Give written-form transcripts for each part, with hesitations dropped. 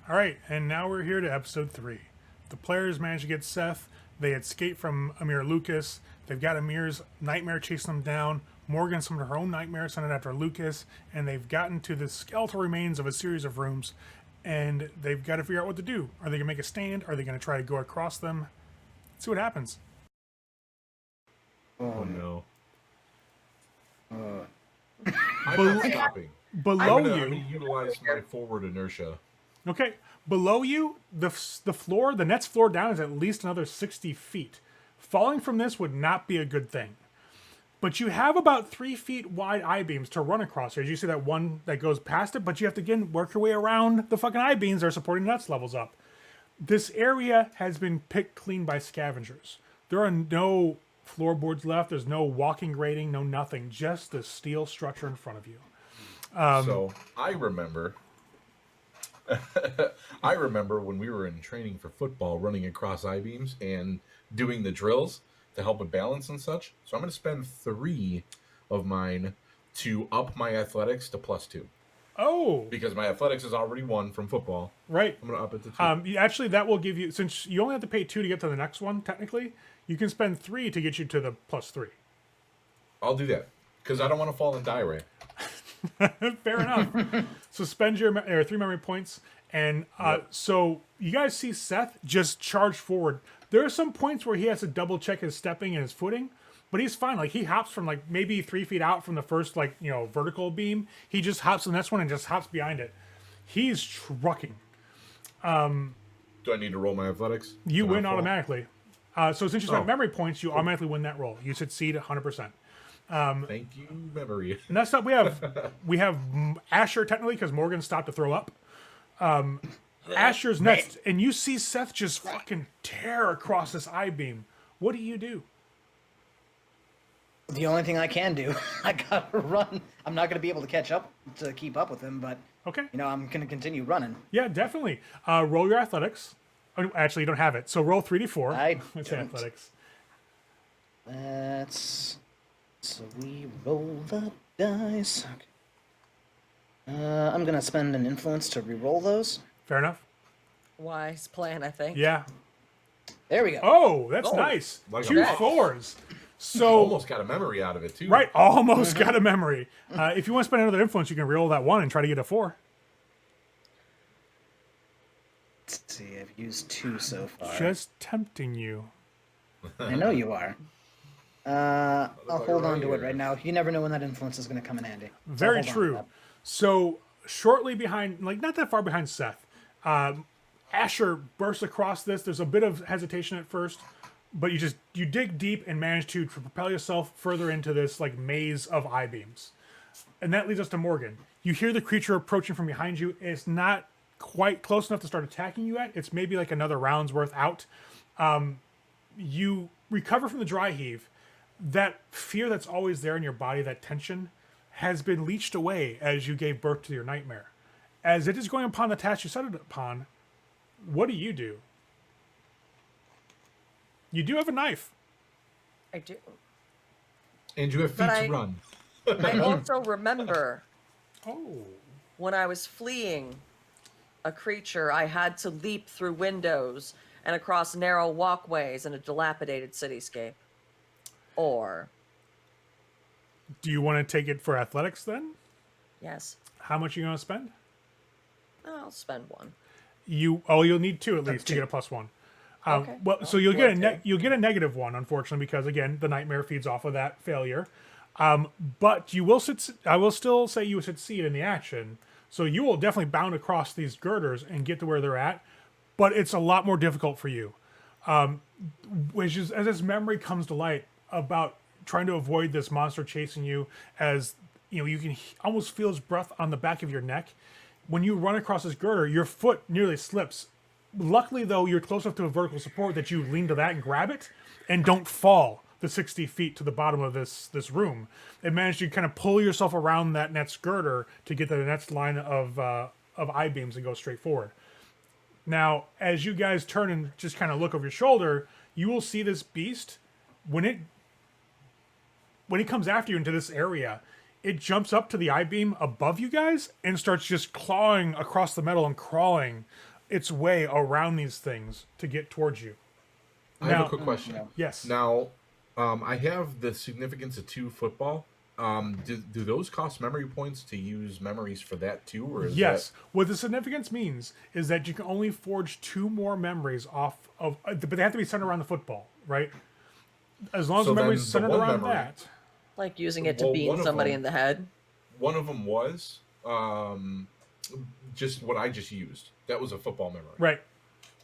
All right, and now we're here to episode 3. The players managed to get Seth. They escape from Amir Lucas. They've got Amir's nightmare chasing them down. Morgan summoned her own nightmare, sent it after Lucas, and they've gotten to the skeletal remains of a series of rooms, and they've got to figure out what to do. Are they going to make a stand? Are they going to try to go across them? Let's see what happens. Oh no. I'm not stopping. Below I'm you, gonna utilize my forward inertia. okay, below you, the floor, the net's floor down is at least another 60 feet. Falling from this would not be a good thing. But you have about 3 feet wide I-beams to run across here. As you see that one that goes past it, but you have to, again, work your way around the fucking I-beams that are supporting nuts levels up. This area has been picked clean by scavengers. There are no floorboards left. There's no walking grating, no nothing. Just the steel structure in front of you. So I remember I remember when we were in training for football running across I-beams and doing the drills to help with balance and such. So I'm going to spend 3 of mine to up my athletics to +2. Oh, Because my athletics is already 1 from football. right. I'm going to up it to 2. Actually, that will give you, since you only have to pay 2 to get to the next one, technically, you can spend 3 to get you to the +3. I'll do that. Because I don't want to fall and die, Ray. Fair enough. So spend your 3 memory points, and so you guys see Seth just charge forward. There are some points where he has to double check his stepping and his footing, but he's fine. Like he hops from like maybe 3 feet out from the first vertical beam. He just hops to the next one and just hops behind it. He's trucking. Do I need to roll my athletics? You to not win fall? automatically. So since you spent Oh. memory points, you automatically win that roll. You succeed 100%. Thank you, memory. Next up, we have Asher technically because Morgan stopped to throw up. Asher's next, and you see Seth just fucking tear across this I-beam. What do you do? The only thing I can do, I gotta run. I'm not gonna be able to keep up with him, but Okay. I'm gonna continue running. Yeah, definitely. Roll your athletics. Oh, actually, you don't have it, so roll 3d4. I Let's say don't. athletics. So we roll the dice. Okay. I'm gonna spend an influence to re-roll those. Fair enough. Wise plan, I think. Yeah. There we go. Oh, that's nice. Like 2 a- 4s. So Almost got a memory out of it, too. right, almost got a memory. If you want to spend another influence, you can reroll that 1 and try to get a 4. Let's see, I've used 2 so far. Just tempting you. I know you are. I'll hold right on to it here. right now. You never know when that influence is going to come in handy. So I'll Very hold on to true. that. So shortly behind, like not that far behind Seth, Asher bursts across this. There's a bit of hesitation at first, but you dig deep and manage to propel yourself further into this like maze of I-beams. And that leads us to Morgan. You hear the creature approaching from behind you. It's not quite close enough to start attacking you yet. It's maybe like another round's worth out. You recover from the dry heave. That fear that's always there in your body, that tension, has been leached away as you gave birth to your nightmare. As it is going upon the task you set it upon, what do? You do have a knife. I do. And you have feet But to run. I also remember Oh. when I was fleeing a creature, I had to leap through windows and across narrow walkways in a dilapidated cityscape. Or, Do you want to take it for athletics then? yes, How much are you going to spend? I'll spend 1. You'll need 2 at least to get a +1. Okay. Well, so Well, you'll get okay. you'll get a -1, unfortunately, because again, the nightmare feeds off of that failure. But you will I will still say you succeed in the action, so you will definitely bound across these girders and get to where they're at. But it's a lot more difficult for you, which is as this memory comes to light about trying to avoid this monster chasing you. As you can almost feel his breath on the back of your neck. When you run across this girder, your foot nearly slips. Luckily, though, you're close enough to a vertical support that you lean to that and grab it and don't fall the 60 feet to the bottom of this room. And manage to kind of pull yourself around that next girder to get to the next line of I-beams and go straight forward. Now, as you guys turn and just kind of look over your shoulder, you will see this beast. When it comes after you into this area, it jumps up to the I-beam above you guys and starts just clawing across the metal and crawling its way around these things to get towards you. I have Now- a quick question. no. Yes. Now, I have the significance of 2 football. Do those cost memory points to use memories for that too, or is Yes. What the significance means is that you can only forge 2 more memories off of, but they have to be centered around the football, right? As long as So the memory's then the centered one around memory- that. Like using it to Well, beam one of somebody them- in the head. that one of them was just what I just used? That was a football memory. Right.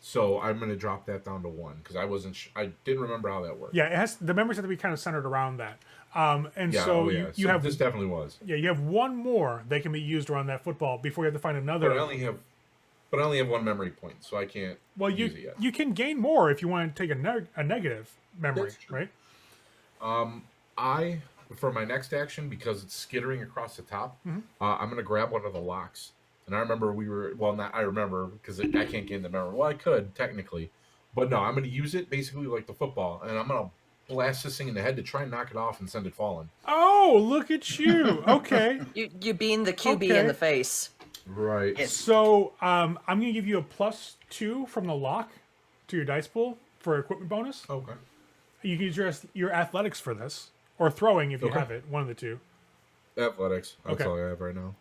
So I'm going to drop that down to 1 because I wasn't. I didn't remember how that worked. Yeah, it has the memories have to be kind of centered around that. And Yeah, so oh, yeah. you So have this definitely was. yeah, you have 1 more that can be used around that football before you have to find another. But I only have 1 memory point, so I can't Well, use it yet. you can gain more if you want to take a negative memory, That's true. right? I, for my next action, because it's skittering across the top, Mm-hmm. I'm going to grab one of the locks. And I remember not I remember because I can't gain the memory. Well, I could, technically. But no, I'm going to use it basically like the football. And I'm going to blast this thing in the head to try and knock it off and send it falling. Oh, look at you. Okay. You beam the QB Okay. in the face. Right. Yes. So I'm going to give you a +2 from the lock to your dice pool for equipment bonus. Okay. You can use your athletics for this, or throwing if you Okay. have it, one of the 2. Athletics. That's Okay. all I have right now.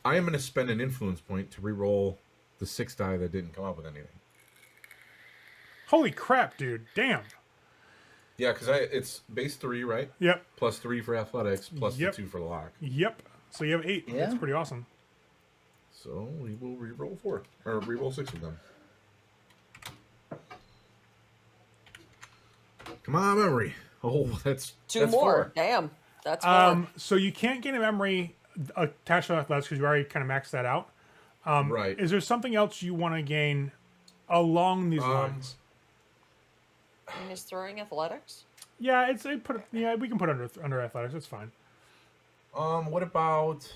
I am going to spend an influence point to re-roll the 6 die that didn't come up with anything. Holy crap, dude. Damn. Yeah, because it's base 3, right? Yep. Plus 3 for athletics, plus Yep. the 2 for the lock. Yep. So you have 8. Yeah. That's pretty awesome. So we will re-roll 4. Or re-roll 6 of them. Come on, memory. Oh, that's 2 that's more. 4. Damn. That's 4. So you can't gain a memory attached to athletics because you already kind of maxed that out. Right. Is there something else you want to gain along these lines? And he's throwing athletics? Yeah, we can put it under athletics. It's fine. What about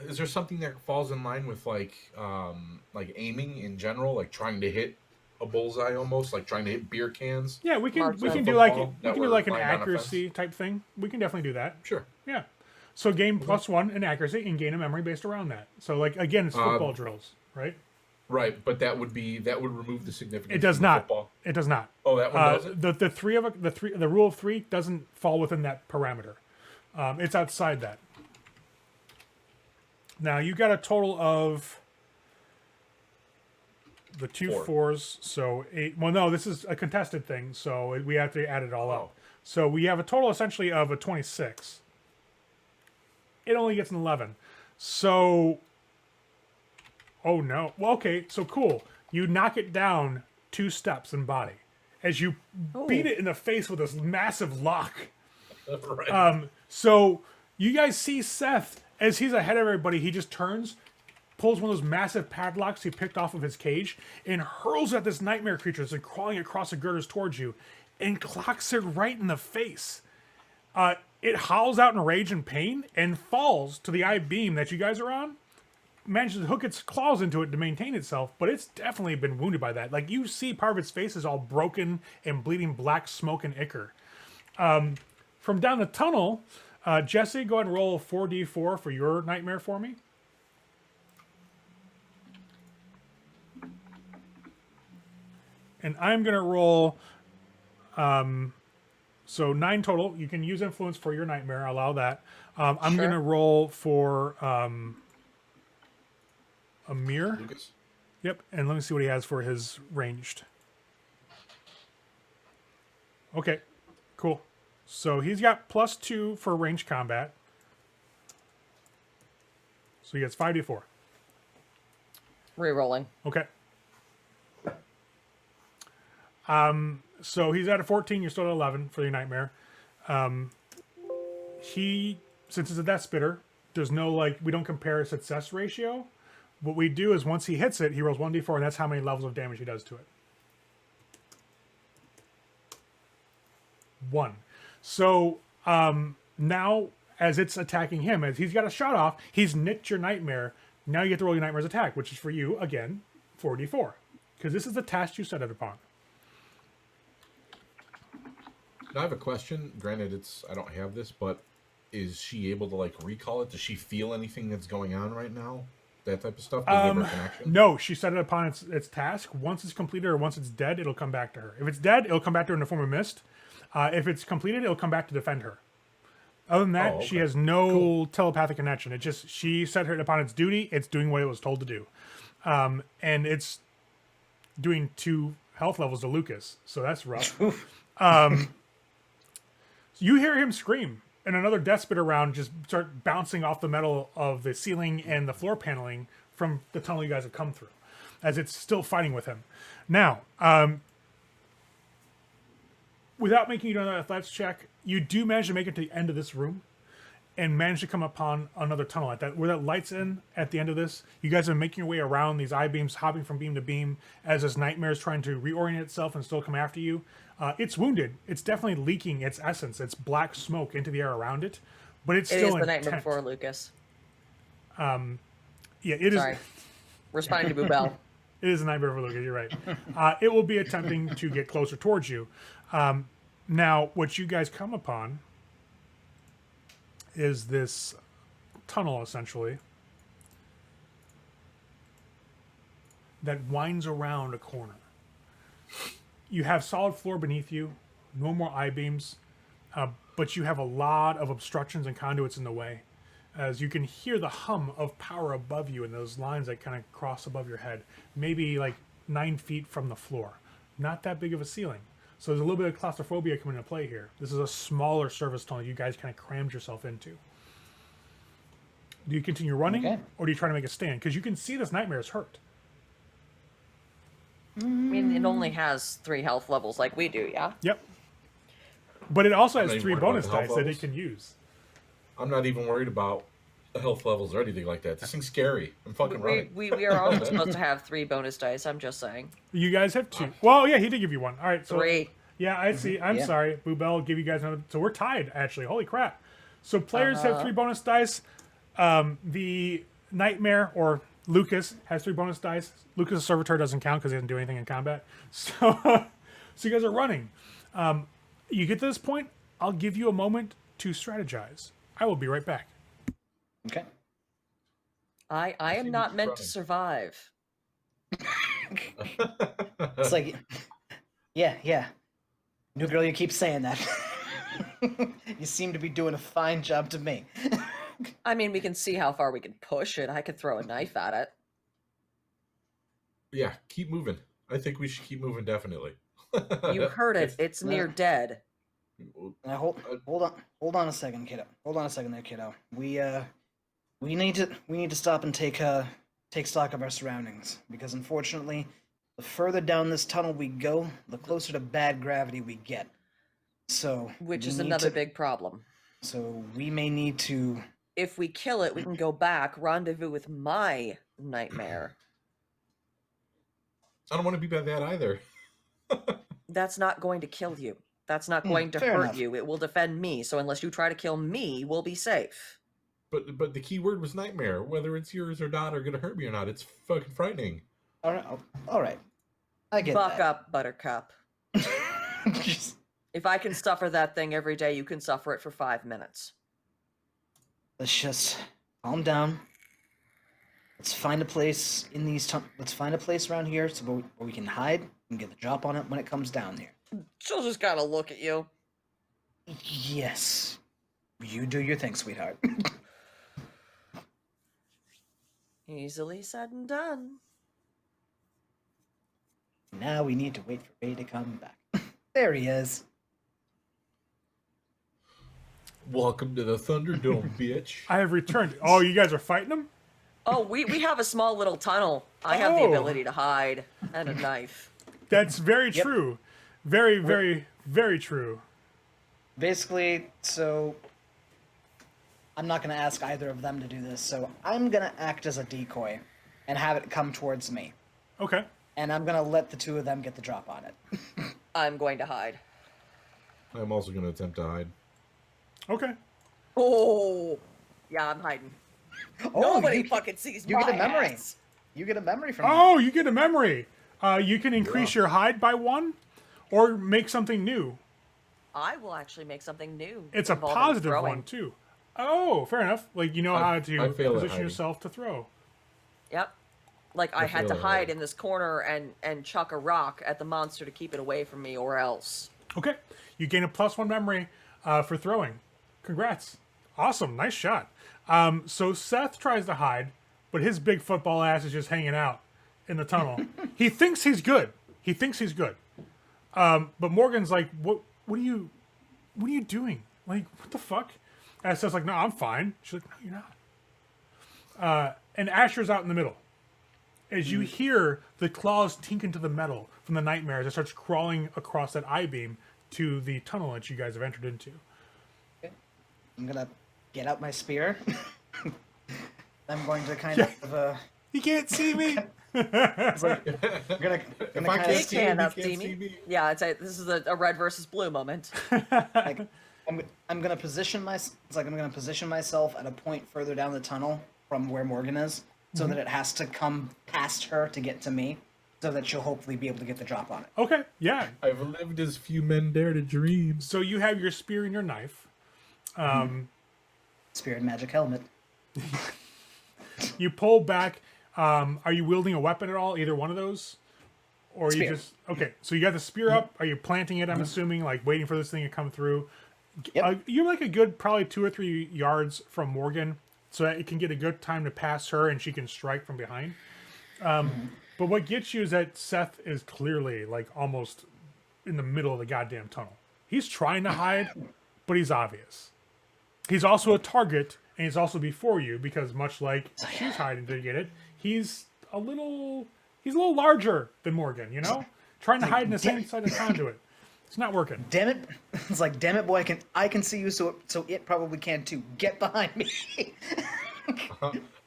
is there something that falls in line with like aiming in general, like trying to hit a bullseye almost, like trying to hit beer cans? Yeah, we can Marks we on can do like football we that can do were like an lined on a accuracy type thing. We can definitely do that. Sure. Yeah. So gain +1 in accuracy and gain a memory based around that. So like again, it's football drills, right? Right, but that would remove the significance. It does from the not. Football. It does not. Oh, that one does it. The rule of 3 doesn't fall within that parameter. It's outside that. Now you got a total of the 2 4. 4s, so 8. Well, no, this is a contested thing, so we have to add it all Oh. up. So we have a total essentially of a 26. It only gets an 11. So, oh no. Well, okay, so cool. You knock it down 2 steps in body as you beat it in the face with this massive lock. Right. So you guys see Seth as he's ahead of everybody. He just turns, pulls one of those massive padlocks he picked off of his cage, and hurls at this nightmare creature that's crawling across the girders towards you, and clocks it right in the face. It howls out in rage and pain and falls to the eye beam that you guys are on. Manages to hook its claws into it to maintain itself, but it's definitely been wounded by that. Like you see, part of its face is all broken and bleeding black smoke and ichor. From down the tunnel, Jesse, go ahead and roll 4d4 for your nightmare for me. And I'm going to roll, so 9 total. You can use influence for your nightmare. I'll allow that. I'm Sure. going to roll for Amir. Lucas. Yep, and let me see what he has for his ranged. Okay, cool. So he's got +2 for ranged combat. So he gets 5d4. Rerolling. Okay. So he's at a 14, you're still at 11 for your nightmare. He, since it's a death spitter, there's no, like, we don't compare a success ratio. What we do is once he hits it, he rolls 1d4, and that's how many levels of damage he does to it. 1. So now, as it's attacking him, as he's got a shot off, he's nicked your nightmare. Now you get to roll your nightmare's attack, which is for you, again, 4d4. Because this is the task you set it upon. Now I have a question. Granted, I don't have this, but is she able to like recall it? Does she feel anything that's going on right now? That type of stuff? Does it have a connection? No, she set it upon its task. Once it's completed or once it's dead, it'll come back to her. If it's dead, it'll come back to her in the form of mist. If it's completed, it'll come back to defend her. Other than that, she has no telepathic connection. It just, she set it upon its duty. It's doing what it was told to do. And it's doing 2 health levels to Lukas. So that's rough. You hear him scream, and another death spitter round just start bouncing off the metal of the ceiling and the floor paneling from the tunnel you guys have come through, as it's still fighting with him. Now, without making you do an athletics check, you do manage to make it to the end of this room and manage to come upon another tunnel at that where that light's in at the end of this. You guys are making your way around these I-beams, hopping from beam to beam as this nightmare is trying to reorient itself and still come after you. It's wounded. It's definitely leaking its essence. It's black smoke into the air around it, but it's still It is the intent. nightmare before Lukas. Yeah, it is. Sorry. Responding to Boobell. It is a nightmare for Lukas. You're right. It will be attempting to get closer towards you. Now, what you guys come upon is this tunnel, essentially, that winds around a corner. You have solid floor beneath you, no more I-beams, but you have a lot of obstructions and conduits in the way, as you can hear the hum of power above you in those lines that kind of cross above your head, maybe like 9 feet from the floor. Not that big of a ceiling. So there's a little bit of claustrophobia coming into play here. This is a smaller service tunnel you guys kind of crammed yourself into. Do you continue running, or do you try to make a stand? Because you can see this nightmare is hurt. I mean, it only has 3 health levels like we do, yeah? Yep. But it also I'm has not 3 even worried bonus about the dice health that it levels. can use. I'm not even worried about the health levels or anything like that. This thing's scary. I'm fucking running. We are also supposed to have 3 bonus dice, I'm just saying. You guys have 2. Well, yeah, he did give you 1. All right, so 3. yeah, I see. I'm Yeah. sorry. Boobell give you guys another. So we're tied, actually. Holy crap. So players have 3 bonus dice. The Nightmare, or Lukas, has 3 bonus dice. Lukas' servitor doesn't count because he doesn't do anything in combat. So, so you guys are running. You get to this point, I'll give you a moment to strategize. I will be right back. Okay. I am you not keep meant running. to survive. It's like, yeah. New girl, you keep saying that. You seem to be doing a fine job to me. I mean, we can see how far we can push it. I could throw a knife at it. Yeah, keep moving. I think we should keep moving, definitely. You heard it. It's near dead. Now hold on a second, kiddo. Hold on a second there, kiddo. We need to stop and take stock of our surroundings, because unfortunately, the further down this tunnel we go, the closer to bad gravity we get. So Which we is need another to- big problem. So we may need to. If we kill it, we can go back, rendezvous with my nightmare. I don't want to be by that either. That's not going to kill you. That's not going to fair hurt enough. you. It will defend me. So unless you try to kill me, we'll be safe. But the key word was nightmare. Whether it's yours or not, or gonna hurt me or not, it's fucking frightening. All right. I get Buck that. up, Buttercup. Just- If I can suffer that thing every day, you can suffer it for 5 minutes. Let's just calm down. Let's find a place in these. Let's find a place around here so where we can hide and get the drop on it when it comes down here. She'll just gotta look at you. Yes. You do your thing, sweetheart. Easily said and done. Now we need to wait for Ray to come back. There he is. Welcome to the Thunderdome, bitch. I have returned. Oh, you guys are fighting him? Oh, we have a small little tunnel. I have the Oh. ability to hide and a knife. That's very Yep. true. Very, very, very true. Basically, so I'm not gonna ask either of them to do this, so I'm gonna act as a decoy and have it come towards me. Okay. And I'm gonna let the 2 of them get the drop on it. I'm going to hide. I'm also gonna attempt to hide. Okay. Oh, yeah, I'm hiding. Nobody fucking sees you my get a memory. ass. You get a memory from me. Oh, you get a memory. You can increase your hide by 1 or make something new. I will actually make something new. It's a involving positive throwing. one, too. Oh, fair enough. Like you know how to I fail at position hiding. yourself to throw. Yep. Like I had to feel it, hide right. in this corner and chuck a rock at the monster to keep it away from me, or else. Okay, you gain a +1 memory for throwing. Congrats. Awesome, nice shot. So Seth tries to hide, but his big football ass is just hanging out in the tunnel. He thinks he's good. But Morgan's like, what are you doing? Like, what the fuck? And Seth's like, no, I'm fine. She's like, no, you're not. And Asher's out in the middle. As you hear the claws tink into the metal from the nightmare as it starts crawling across that I-beam to the tunnel that you guys have entered into. Okay. I'm gonna get out my spear. I'm going to kind of You can't see me. it's like, I'm gonna I kind can't of see Can't you up can't see see me. me. Yeah, this is a red versus blue moment. like I'm gonna position I'm gonna position myself at a point further down the tunnel from where Morgan is, so that it has to come past her to get to me, so that she'll hopefully be able to get the drop on it. Okay, yeah. I've lived as few men dare to dream. So you have your spear and your knife. Spirit magic helmet. You pull back. Are you wielding a weapon at all? Either one of those? Or you Spear. just... Okay, so you got the spear up. Are you planting it, I'm assuming, like waiting for this thing to come through? Yep. You're like a good probably 2 or 3 yards from Morgan, so that it can get a good time to pass her and she can strike from behind. But what gets you is that Seth is clearly like almost in the middle of the goddamn tunnel. He's trying to hide, but he's obvious. He's also a target, and he's also before you because much like she's hiding to get it, he's a little larger than Morgan, you know? Trying to hide in the same side of the conduit. It's not working. Damn it! It's like, damn it, boy! I can see you, so it probably can too. Get behind me.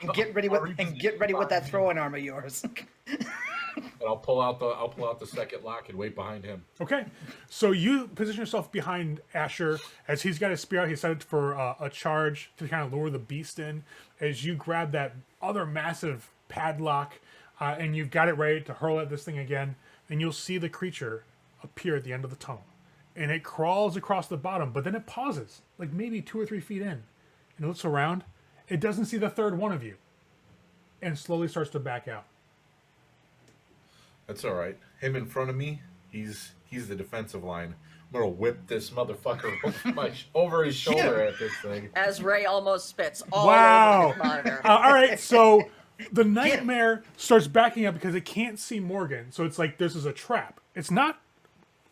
and get ready with that throwing arm of yours. And I'll pull out the second lock and wait behind him. Okay, so you position yourself behind Asher as he's got his spear out. He's set it for a charge to kind of lure the beast in. As you grab that other massive padlock, and you've got it ready to hurl at this thing again, then you'll see the creature appear at the end of the tunnel, and it crawls across the bottom. But then it pauses, like maybe 2 or 3 feet in, and it looks around. It doesn't see the third one of you, and slowly starts to back out. That's all right. Him in front of me, he's the defensive line. I'm gonna whip this motherfucker over his shoulder at this thing. As Ray almost spits all Wow. over the monitor. All right, so the nightmare starts backing up because it can't see Morgan. So it's like this is a trap. It's not.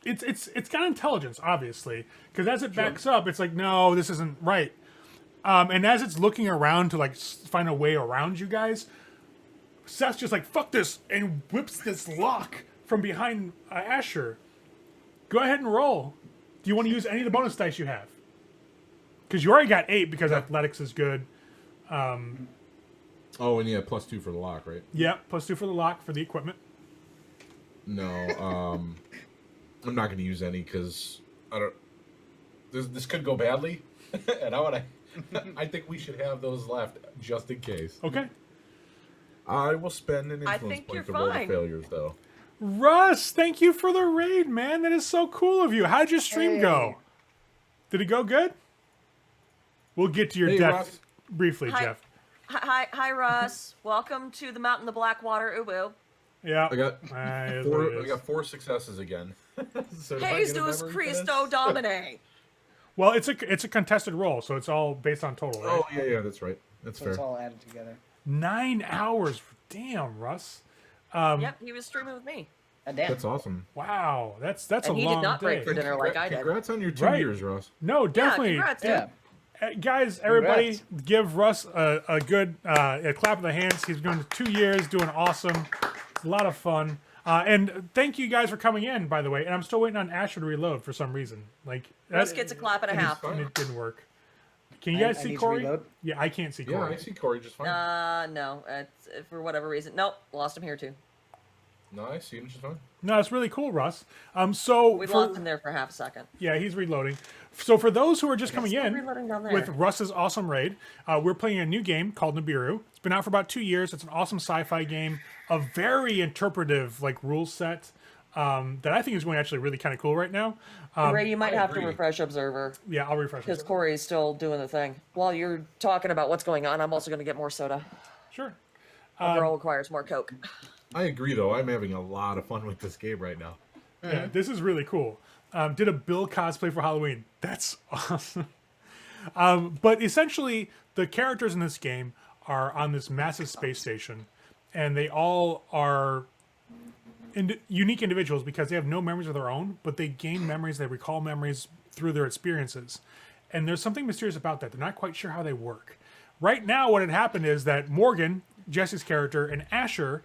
It's got intelligence, obviously, because as it backs up, it's like no, this isn't right. And as it's looking around to like find a way around you guys, Seth's just like fuck this and whips this lock from behind Asher. Go ahead and roll. Do you want to use any of the bonus dice you have? Because you already got 8 because athletics is good. Oh, and yeah, +2 for the lock, right? Yeah, +2 for the lock for the equipment. No, I'm not going to use any because I don't. This could go badly, and I think we should have those left just in case. Okay. I will spend an I influence think point you're to roll the fine. failures, though. Russ, thank you for the raid, man. That is so cool of you. How'd your stream go? Did it go good? We'll get to your Hey, death Russ. briefly, Hi. Jeff. Hi, Russ. Welcome to the Mountain of the Blackwater. Ooh, woo. Yeah. I got It is what it is. 4 successes again. So did I get a Jesus memory for Christo this? Domine. Well, it's a contested roll, so it's all based on total, right? Oh yeah, that's right. That's So fair. it's all added together. 9 hours. Damn, Russ. Yep, he was streaming with me. God damn. That's awesome. Wow. That's And a he did long not break day. for dinner like I did. Congrats on your 2 Right. years, Russ. No, definitely. Yeah, congrats, dude. Yeah. Guys, everybody, Congrats. give Russ a good a clap of the hands. He's been 2 years, doing awesome. It's a lot of fun. And thank you guys for coming in, by the way. And I'm still waiting on Asher to reload for some reason. Like Russ gets a clap and a half. and it didn't work. Can you I guys see need to Corey? reload. Yeah, I can't see Yeah, Corey. I see Corey just fine. No, it's, for whatever reason. Nope, lost him here too. No, I see him just fine. No, it's really cool, Russ. So We for- lost him there for half a second. yeah, he's reloading. So for those who are just coming Still in reloading down there. with Russ's awesome raid, we're playing a new game called Nibiru. It's been out for about 2 years. It's an awesome sci-fi game, a very interpretive like rule set. that I think is going actually really kind of cool right now. Ray, you might I have to agree. refresh Observer Yeah, I'll refresh because it. Corey's still doing the thing. While you're talking about what's going on, I'm also going to get more soda. Sure. A girl requires more Coke. I agree, though. I'm having a lot of fun with this game right now. Yeah, this is really cool. Did a Bill cosplay for Halloween. That's awesome. But essentially, the characters in this game are on this massive space station, and they all are unique individuals because they have no memories of their own, but they gain memories, they recall memories through their experiences. And there's something mysterious about that. They're not quite sure how they work. Right now, what had happened is that Morgan, Jesse's character, and Asher,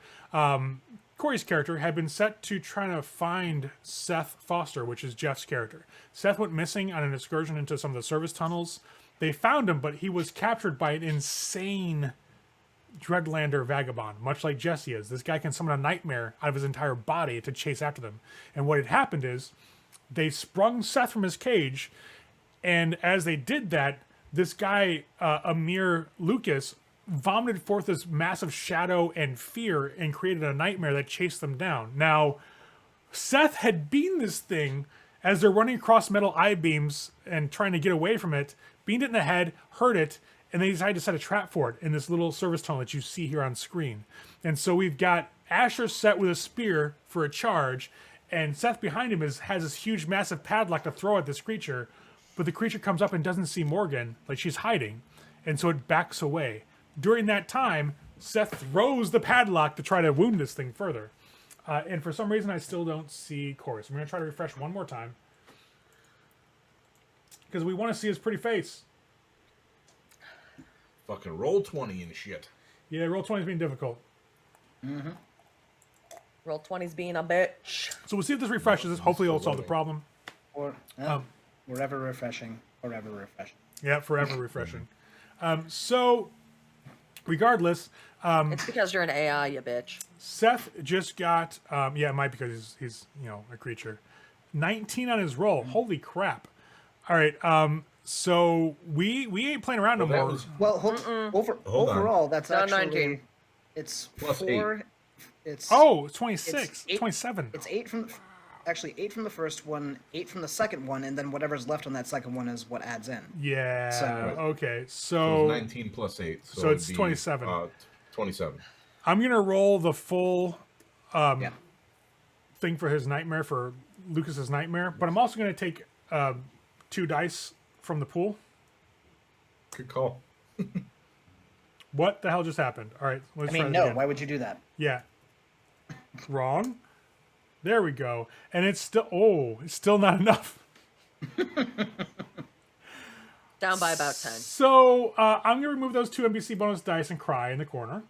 Corey's character, had been set to trying to find Seth Foster, which is Jeff's character. Seth went missing on an excursion into some of the service tunnels. They found him, but he was captured by an insane Dreadlander vagabond, much like Jesse is. This guy can summon a nightmare out of his entire body to chase after them. And what had happened is they sprung Seth from his cage, and as they did that, this guy, Amir Lukas, vomited forth this massive shadow and fear and created a nightmare that chased them down. Now, Seth had beaten this thing as they're running across metal I-beams and trying to get away from it, beamed it in the head, hurt it, and they decided to set a trap for it in this little service tunnel that you see here on screen. And so we've got Asher set with a spear for a charge, and Seth behind him has this huge, massive padlock to throw at this creature, but the creature comes up and doesn't see Morgan, like she's hiding, and so it backs away. During that time, Seth throws the padlock to try to wound this thing further. And for some reason, I still don't see Corey. So I'm going to try to refresh one more time. Because we want to see his pretty face. Fucking roll 20 and shit. Yeah, roll 20 is being difficult. Roll 20's being a bitch. So we'll see if this refreshes. Hopefully it'll solve the problem. Or forever refreshing. Forever refreshing. Yeah, forever refreshing. So, regardless, It's because you're an AI, you bitch. Seth just got, yeah, it might because he's a creature. 19 on his roll. Holy crap. All right, so we ain't playing around no Well, that more. was- Well, Hold on. overall, that's No, actually 19. it's Plus 4. It's Oh, it's 26. It's eight- 27. It's 8 from actually 8 from the first one, 8 from the second one, and then whatever's left on that second one is what adds in. Yeah, So- okay. So So, it's 19 plus 8. So it'd it's be, 27. 27. I'm going to roll the full Yeah. thing for his nightmare, for Lucas's nightmare, but I'm also going to take 2 dice from the pool. Good call. What the hell just happened? All right, let's I try mean, this no. again. Why would you do that? Yeah. Wrong. There we go. And it's still not enough. Down by about 10. So I'm going to remove those 2 NBC bonus dice and cry in the corner.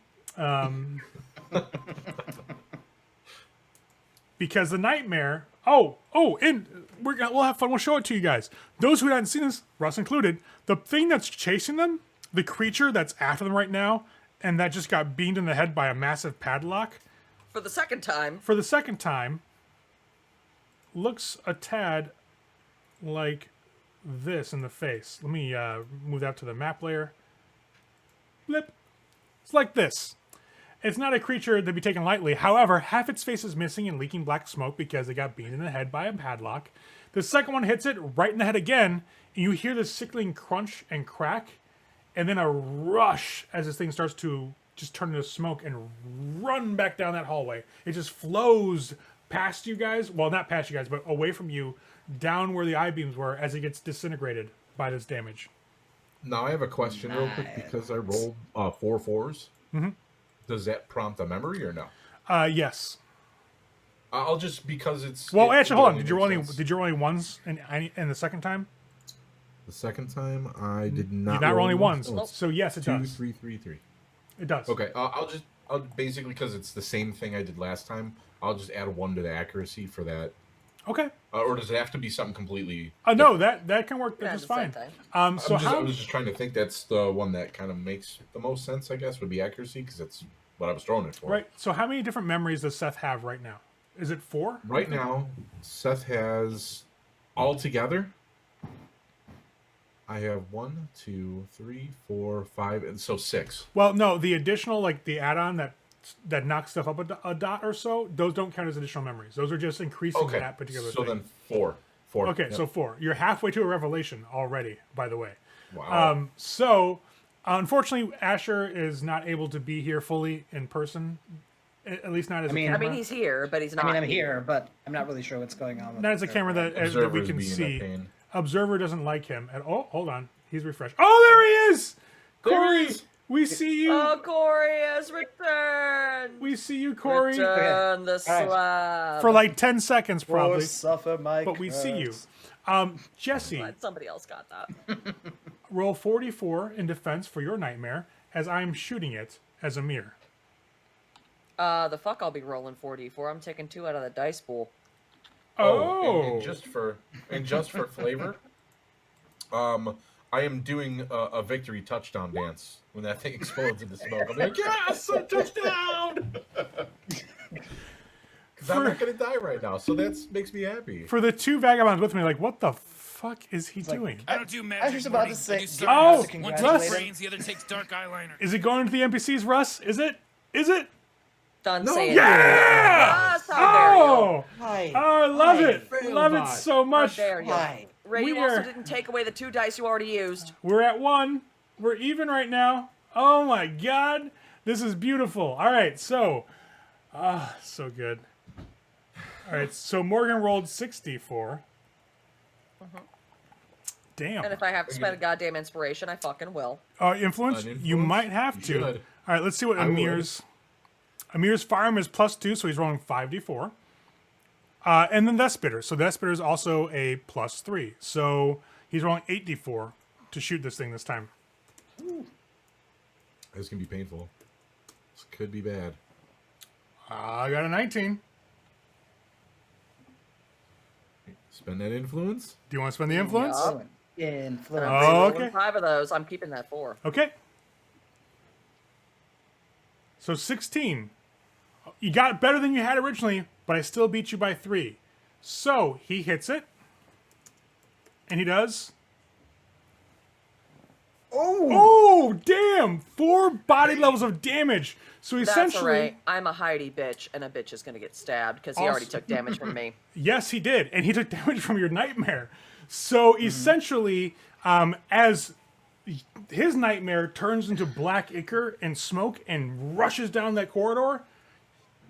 Because the nightmare... and we'll have fun. We'll show it to you guys. Those who haven't seen this, Russ included, the thing that's chasing them, the creature that's after them right now, and that just got beamed in the head by a massive padlock, For the second time, for the second time, looks a tad like this in the face. Let me move that to the map layer. Blip. It's like this. It's not a creature to be taken lightly. However, half its face is missing and leaking black smoke because it got beaten in the head by a padlock. The second one hits it right in the head again, and you hear this sickling crunch and crack, and then a rush as this thing starts to just turn into smoke and run back down that hallway. It just flows past you guys. Well, not past you guys, but away from you, down where the I-beams were as it gets disintegrated by this damage. Now, I have a question real quick because I rolled 4 4s. Mm-hmm. Does that prompt a memory or no? Yes. I'll just because it's. Well, it actually, hold on. only Did you makes roll any? sense. Did you roll any ones in the second time? The second time I did not. You did not roll any ones. Oh, it's So yes, it 2 does. 3 3 3. It does. Okay, I'll basically because it's the same thing I did last time. I'll just add 1 to the accuracy for that. Okay. Or does it have to be something completely? No, that can work Yeah, just it's the same fine. thing. So I how? was just trying to think that's the one that kind of makes the most sense, I guess, would be accuracy because that's what I was throwing it for. Right. So how many different memories does Seth have right now? Is it 4? Right now, Seth has altogether. I have 1, 2, 3, 4, 5, and so 6. Well, no, the additional, like the add-on that knocks stuff up a dot or so, those don't count as additional memories. Those are just increasing Okay. that particular So thing. then 4. 4. Okay, Yep. so 4. You're halfway to a revelation already, by the way. Wow. So, unfortunately, Asher is not able to be here fully in person, at least not as I mean- a I camera. mean, he's here, but he's not. I mean, I'm here, but I'm not really sure what's going on. With Not as a the camera server. that we Observer's can being a see. pain. Observer doesn't like him at all. Hold on, he's refreshed. Oh, there he is! There he Corey, is! we see you. Oh, Corey has returned. We see you, Corey, Return the All right. slab. for like 10 seconds Or probably. suffer my But we see you. curse. Jesse, Glad somebody else got that. roll 44 in defense for your nightmare as I'm shooting it as a mirror. The fuck I'll be rolling 44. I'm taking 2 out of the dice pool. Oh, and just for flavor, I am doing a victory touchdown dance when that thing explodes into smoke. I'm like, yes, a touchdown! Because I'm not gonna die right now, so that makes me happy. for the 2 vagabonds with me, like, what the fuck is he like- doing? I don't do magic. I was just about to Morty. say- I do Oh, certain Russ. One takes Congratulations. brains, the other takes dark eyeliner. Is it going to the NPCs, Russ? Is it? Is it? Done No. saying. Yeah! Yes, how dare you. Oh! Hi. Oh, I love Hi. it. Love it Failbot. so How much. dare you. Hi. Ray, you We also are- didn't take away the 2 dice you already used. We're at 1. We're even right now. Oh my god. This is beautiful. All right, so so good. All right, so Morgan rolled 64. Damn. And if I have to spend a goddamn inspiration, I fucking will. Influence? An You influence? might have You to. should. All right, let's see what I would. Amir's firearm is +2, so he's rolling 5d4. And then Death Spitter. So Death Spitter is also a +3. So he's rolling 8d4 to shoot this thing this time. This can be painful. This could be bad. I got a 19. Spend that influence. Do you want to spend the influence? Yup. Influence. And I'm Oh, rolling okay. 5 of those. I'm keeping that 4. Okay. So 16. You got better than you had originally, but I still beat you by 3. So he hits it. And he does. Oh, Oh, damn! 4 body levels of damage. So That's essentially, alright. I'm a Heidi bitch, and a bitch is gonna get stabbed because he already Also- took damage from me. yes, he did. And he took damage from your nightmare. So essentially, as his nightmare turns into black ichor and smoke and rushes down that corridor,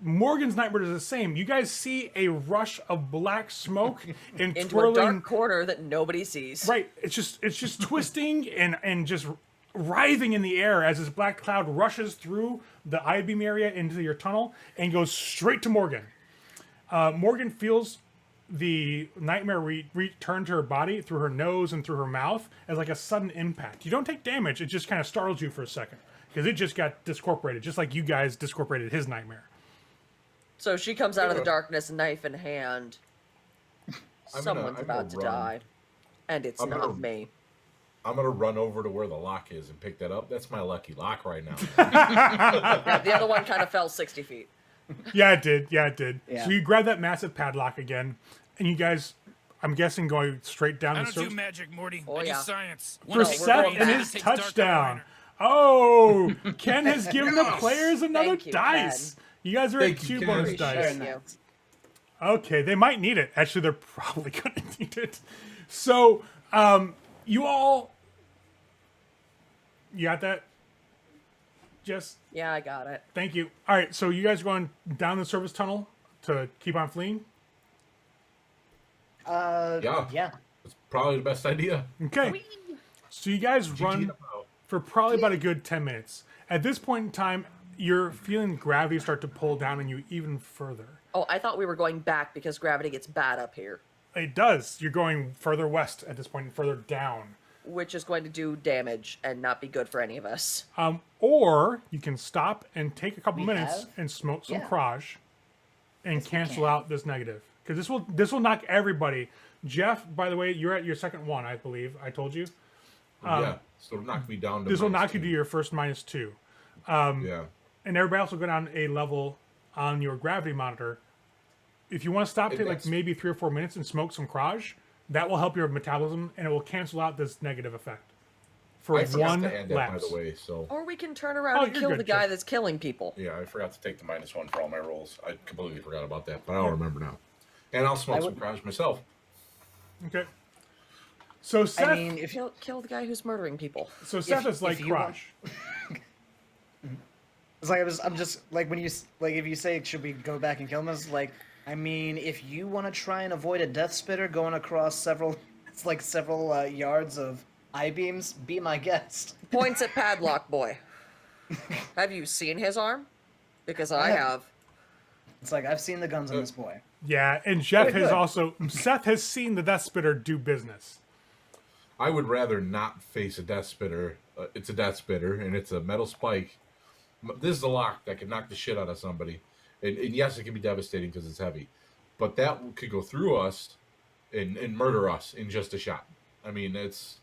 Morgan's nightmare is the same. You guys see a rush of black smoke and Into a twirling. dark corner that nobody sees. Right. It's just twisting and just writhing in the air as this black cloud rushes through the I-beam area into your tunnel and goes straight to Morgan. Morgan feels the nightmare return to her body through her nose and through her mouth as like a sudden impact. You don't take damage. It just kind of startles you for a second because it just got discorporated, just like you guys discorporated his nightmare. So she comes out of the darkness, knife in hand. Someone's I'm about to gonna run. die. And it's I'm not gonna- me. I'm gonna run over to where the lock is and pick that up. That's my lucky lock right now. Yeah, the other one kind of fell 60 feet. Yeah, it did. Yeah, it did. Yeah. So you grab that massive padlock again, and you guys, I'm guessing, going straight down I the don't do surface. magic, Morty. Oh, I yeah. do science. For One No, takes we're Seth going brains, and the his other takes dark touchdown. eyeliner. Oh, Ken has given the players another Thank you, dice. You guys are at Thank you, 2 Ken. bonus Appreciate dice. Very you. nice. Okay, they might need it. Actually, they're probably going to need it. So, you all, you got that? Just Yeah, I got it. thank you. All right, so you guys are going down the service tunnel to keep on fleeing. Yeah. Yeah. It's probably the best idea. Okay. So you guys run for probably about a good 10 minutes. At this point in time, you're feeling gravity start to pull down on you even further. Oh, I thought we were going back because gravity gets bad up here, It does. You're going further west at this point and further down. which is going to do damage and not be good for any of us. Or you can stop and take a couple We minutes have? and smoke some Yeah. Kraj and Yes, we cancel can. out this negative. Because this will knock everybody. Jeff, by the way, you're at your second one, I believe. I told you. Yeah. So it'll knock me down to This will minus knock you to 2. your first -2. Yeah. And everybody else will go down a level on your gravity monitor. If you want to stop, take like That's- maybe 3 or 4 minutes and smoke some Kraj, that will help your metabolism and it will cancel out this negative effect. for I forgot one to add that, lapse. by the way. So Or we can turn around Oh, and you're kill good, the guy Jeff. that's killing people. yeah, I forgot to take the -1 for all my rolls. I completely forgot about that, but I'll remember now. And I'll smoke some crotch myself. Okay. So Seth, I mean, if Kill the guy who's murdering people. so Seth is if like you want- Crush. it's like I'm just like when you like if you say should we go back and kill him, it's like I mean if you want to try and avoid a death spitter going across several yards of I-beams, be my guest. Points at Padlock Boy. Have you seen his arm? Because I have. It's like I've seen the guns on this boy. Yeah, and Jeff Very has good. also Seth has seen the Death Spitter do business. I would rather not face a death spitter. It's a death spitter, and it's a metal spike. This is a lock that could knock the shit out of somebody. And yes, it can be devastating because it's heavy. But that could go through us and murder us in just a shot. I mean, that's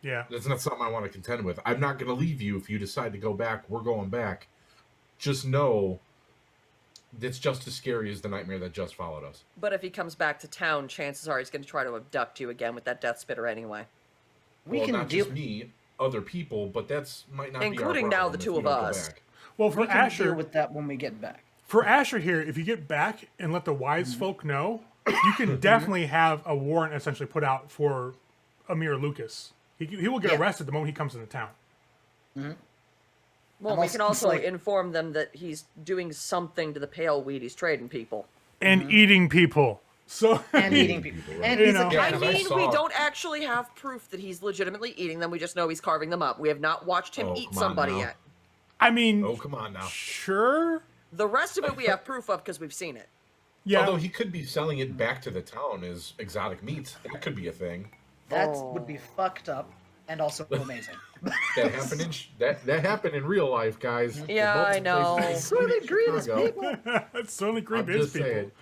not something I want to contend with. I'm not going to leave you if you decide to go back. We're going back. Just know it's just as scary as the nightmare that just followed us. But if he comes back to town, chances are he's going to try to abduct you again with that death spitter anyway. We Well, can not deal. just me, other people, but that's might not Including be our now problem the if two we of don't go us. back. Well, We for can Asher, deal with that when we get back. here, if you get back and let the wise folk know, you can definitely have a warrant essentially put out for Amir Lucas. He will get Yeah. arrested the moment he comes into town. Well, I'm we also- can also like- inform them that he's doing something to the pale weed he's trading people. And eating people. So And eating people. right? And You he's know. a Yeah, I cannibal. I mean, saw- we don't actually have proof that he's legitimately eating them. We just know he's carving them up. We have not watched him Oh, eat come on somebody now. yet. I mean, Oh, come on now. sure. The rest of it we have proof of because we've seen it. Yeah. Although he could be selling it back to the town as exotic meats. That could be a thing. That Oh. would be fucked up and also amazing. That happened in that happened in real life, guys. Yeah, I know. So are they greatest Chicago. people. That's certainly I'm creepy as just people. saying.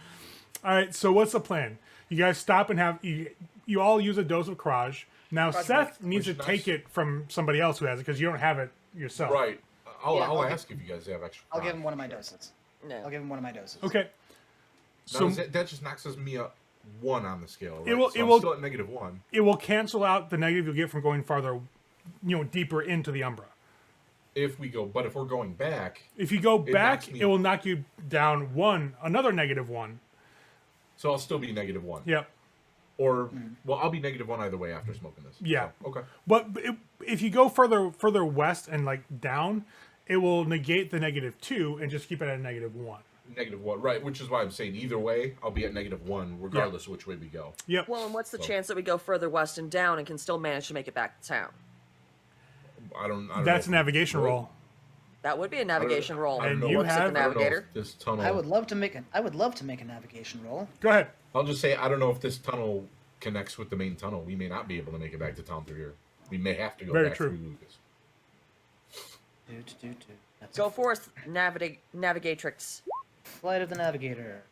All right, so what's the plan? You guys stop and have you all use a dose of Kraj. Now Seth needs to Which is take nice. it from somebody else who has it because you don't have it yourself. Right. I'll Yeah, I'll ask if you guys have extra. I'll give him one of my doses. No. I'll give him one of my doses. Okay. So So that just knocks me up 1 on the scale. Right? It will- So it I'm will- still at -1. it will cancel out the negative you'll get from going farther, deeper into the Umbra. If we're going back, If you go knocks back, me- it will knock you down another -1. so I'll still be -1. Yep. Or well, I'll be -1 either way after smoking this. Yeah. So, okay. But if you go further west and like down, it will negate the -2 and just keep it at a -1. -1, right? Which is why I'm saying either way, I'll be at -1 regardless of which way we go. Yep. Well, and what's the So- chance that we go further west and down and can still manage to make it back to town? I don't know That's if a we- navigation roll. That would be a navigation roll. I don't And know you what- Looks at have- the I don't know if navigator. this tunnel. I would love to make a navigation roll. Go ahead. I'll just say I don't know if this tunnel connects with the main tunnel. We may not be able to make it back to town through here. We may have to go Very back true. through Lucas. That's Go forth, navigatrix. Flight of the Navigator.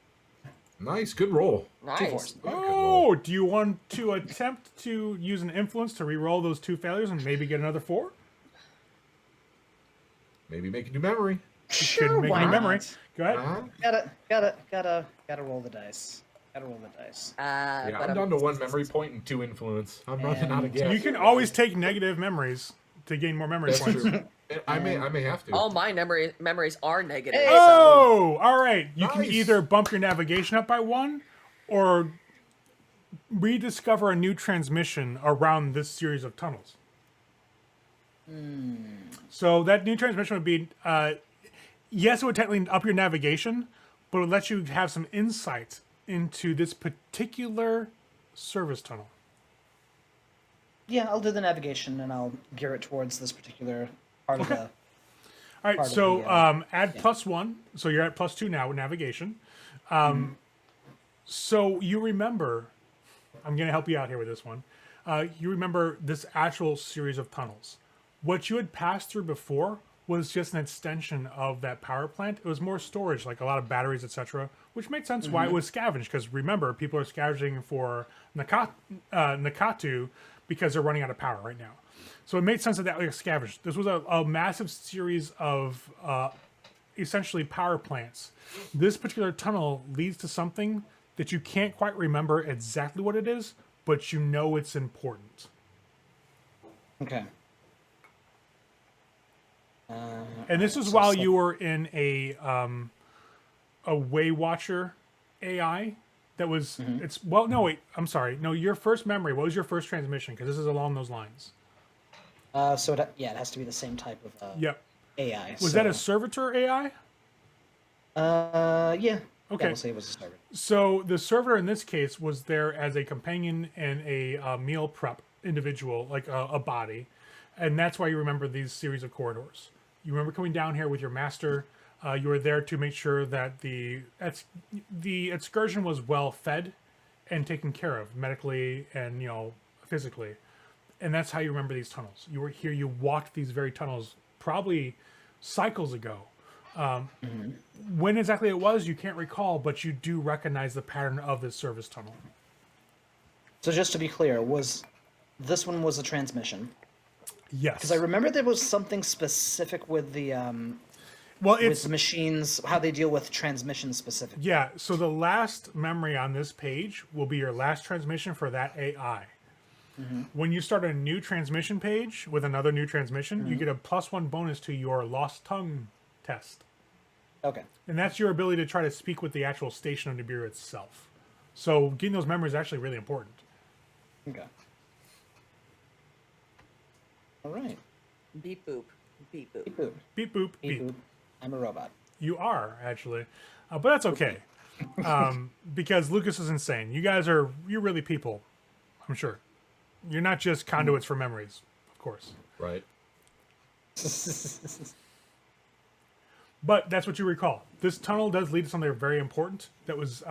Nice, good roll. Nice. Good roll. Oh, do you want to attempt to use an influence to re-roll those 2 failures and maybe get another 4? Maybe make a new memory. Sure, Make why a not? memory. Go ahead. Gotta roll the dice. Gotta roll the dice. Yeah, But I'm down to 1 memory point and 2 influence. I'm running out of And- gas. You can always take negative memories to gain more memory That's points. true. I may have to. all my memories are negative. Hey! So. Oh, all right. You can Nice. either bump your navigation up by 1 or rediscover a new transmission around this series of tunnels. So that new transmission would be, yes, it would technically up your navigation, but it would let you have some insight into this particular service tunnel. Yeah, I'll do the navigation and I'll gear it towards this particular part of the. All right, Part of so the, add +1. So you're at +2 now with navigation. So you remember, I'm going to help you out here with this one. You remember this actual series of tunnels. What you had passed through before was just an extension of that power plant. It was more storage, like a lot of batteries, etc., which made sense why it was scavenged. Because remember, people are scavenging for Nakatu because they're running out of power right now. So it made sense that was scavenged. This was a massive series of essentially power plants. This particular tunnel leads to something that you can't quite remember exactly what it is, but you know it's important. Okay. And this is so while sec- you were in a Way Watcher AI that was it's well no wait I'm sorry no your first memory, what was your first transmission, because this is along those lines. So it has to be the same type of Yep. AI. Was that a servitor AI? Yeah. Yeah, Okay. we'll say it was a servitor. So the servitor in this case was there as a companion and a meal prep individual, like a body, and that's why you remember these series of corridors. You remember coming down here with your master. You were there to make sure that the excursion was well fed and taken care of medically and physically, and that's how you remember these tunnels. You were here. You walked these very tunnels probably cycles ago. When exactly it was, you can't recall, but you do recognize the pattern of this service tunnel. So just to be clear, this one was a transmission? Yes. Because I remember there was something specific with the Well, with it's the machines, how they deal with transmission specifically. yeah. So the last memory on this page will be your last transmission for that AI. When you start a new transmission page with another new transmission, you get a +1 bonus to your lost tongue test. Okay. And that's your ability to try to speak with the actual station of Nibiru itself. So getting those memories is actually really important. Okay. All right. Beep boop. Beep boop. Beep boop. Beep boop Beep beep. boop. I'm a robot. You are actually, but that's okay, because Lucas is insane. You're really people, I'm sure. You're not just conduits for memories, of course. Right. But that's what you recall. This tunnel does lead to something very important that was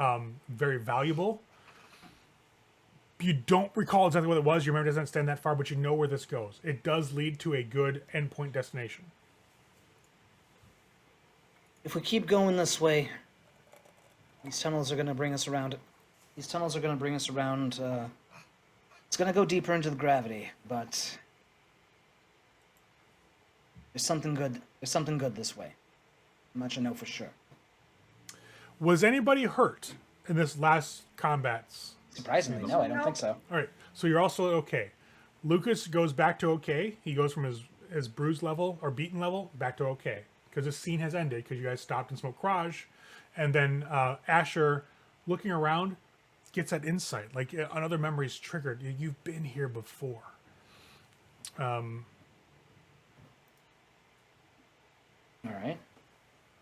very valuable. You don't recall exactly what it was. You remember it doesn't extend that far, but you know where this goes. It does lead to a good endpoint destination. If we keep going this way, these tunnels are going to bring us around. These tunnels are going to bring us around. It's going to go deeper into the gravity, but there's something good. There's something good this way. Much I know for sure. Was anybody hurt in this last combats? Surprisingly, no, I don't think so. All right, so you're also okay. Lucas goes back to okay. He goes from his bruised level or beaten level back to okay, because this scene has ended because you guys stopped and smoked Kraj, and then Asher, looking around, gets that insight, like another memory is triggered. You've been here before. All right.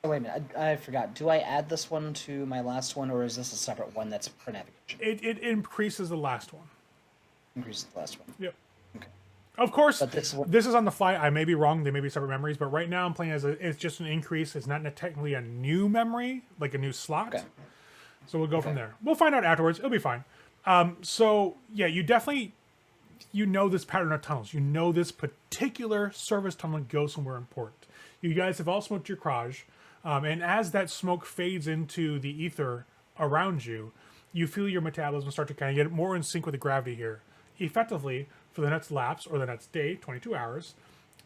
Oh, wait a minute. I forgot. Do I add this one to my last one, or is this a separate one that's for navigation? It increases the last one. Increases the last one. Yep. Okay. Of course, But this one- this is on the fly. I may be wrong. They may be separate memories, but right now I'm playing it's just an increase. It's not technically a new memory, like a new slot. Okay. So we'll go from there. We'll find out afterwards. It'll be fine. So yeah, you definitely know this pattern of tunnels. You know this particular service tunnel goes somewhere important. You guys have all smoked your Kraj, and as that smoke fades into the ether around you, you feel your metabolism start to kind of get more in sync with the gravity here. Effectively, for the next lapse or the next day, 22 hours,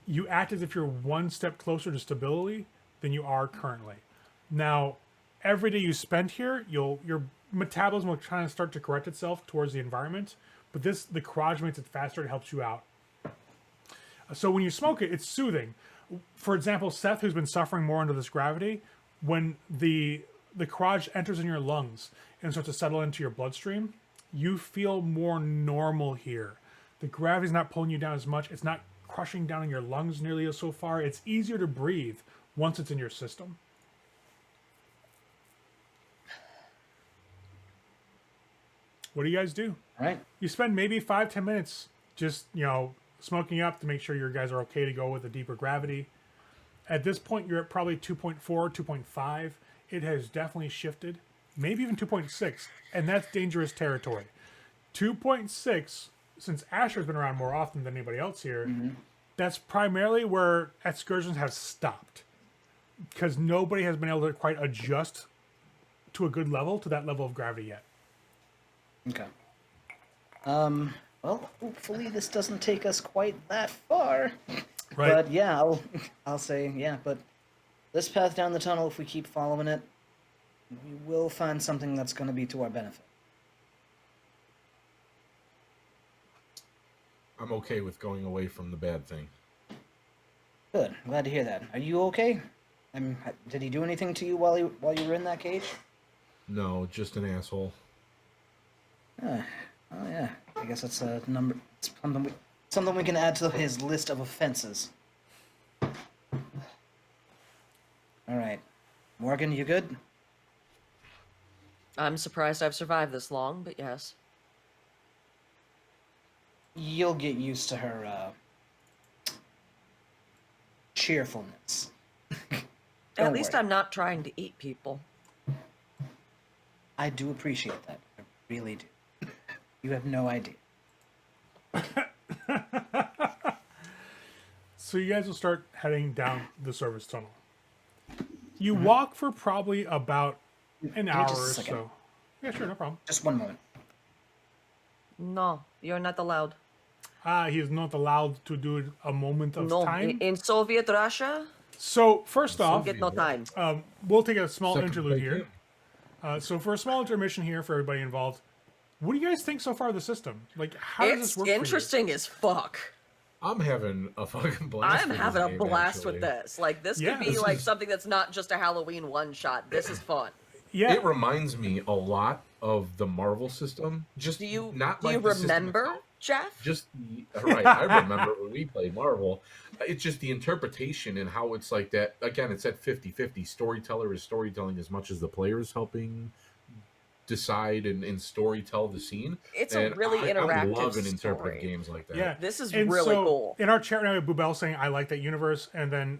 you act as if you're one step closer to stability than you are currently. Now, every day you spend here, your metabolism will kind of start to correct itself towards the environment, but the Kraj makes it faster. It helps you out. So when you smoke it, it's soothing. For example, Seth, who's been suffering more under this gravity, when the Kraj enters in your lungs and starts to settle into your bloodstream, you feel more normal here. The gravity's not pulling you down as much. It's not crushing down in your lungs nearly as so far. It's easier to breathe once it's in your system. What do you guys do? All right. You spend maybe 5-10 minutes just, smoking up to make sure your guys are okay to go with the deeper gravity. At this point, you're at probably 2.4, 2.5. It has definitely shifted, maybe even 2.6, and that's dangerous territory. 2.6, since Asher's been around more often than anybody else here, that's primarily where excursions have stopped, because nobody has been able to quite adjust to a good level, to that level of gravity yet. Okay. Well, hopefully this doesn't take us quite that far. Right. But yeah, I'll say yeah. But this path down the tunnel, if we keep following it, we will find something that's going to be to our benefit. I'm okay with going away from the bad thing. Good. Glad to hear that. Are you okay? Did he do anything to you while you were in that cage? No, just an asshole. Oh yeah. I guess that's a number. Something we can add to his list of offenses. All right, Morgan, you good? I'm surprised I've survived this long, but yes. You'll get used to her cheerfulness. At least worry. I'm not trying to eat people. I do appreciate that. I really do. You have no idea. So you guys will start heading down the service tunnel. You walk for probably about an me hour just a or second. so. Yeah, sure, no problem. Just one moment. No, you're not allowed. He is not allowed to do it a moment of No, time. in Soviet Russia, So first you off, get no time. we'll take a small Suck interlude like here. him. So for a small intermission here for everybody involved, what do you guys think so far of the system? Like, how does It's this work interesting as fuck. I'm having a fucking blast. I'm with having a this game, blast with actually. this. Like, this Yeah, could be this like is- something that's not just a Halloween one-shot. This is fun. for you? Yeah, It reminds me a lot of the Marvel system. Just Do you not do like you the system remember, itself. Jeff? Just right. I remember when we played Marvel. It's just the interpretation and how it's like that. Again, it's at 50-50. Storyteller is storytelling as much as the player is helping decide and story tell the scene. It's a And really I interactive love an interpretive story. games like that. yeah. This is And really so, cool. In our chat now, we have Bubel saying, "I like that universe," and then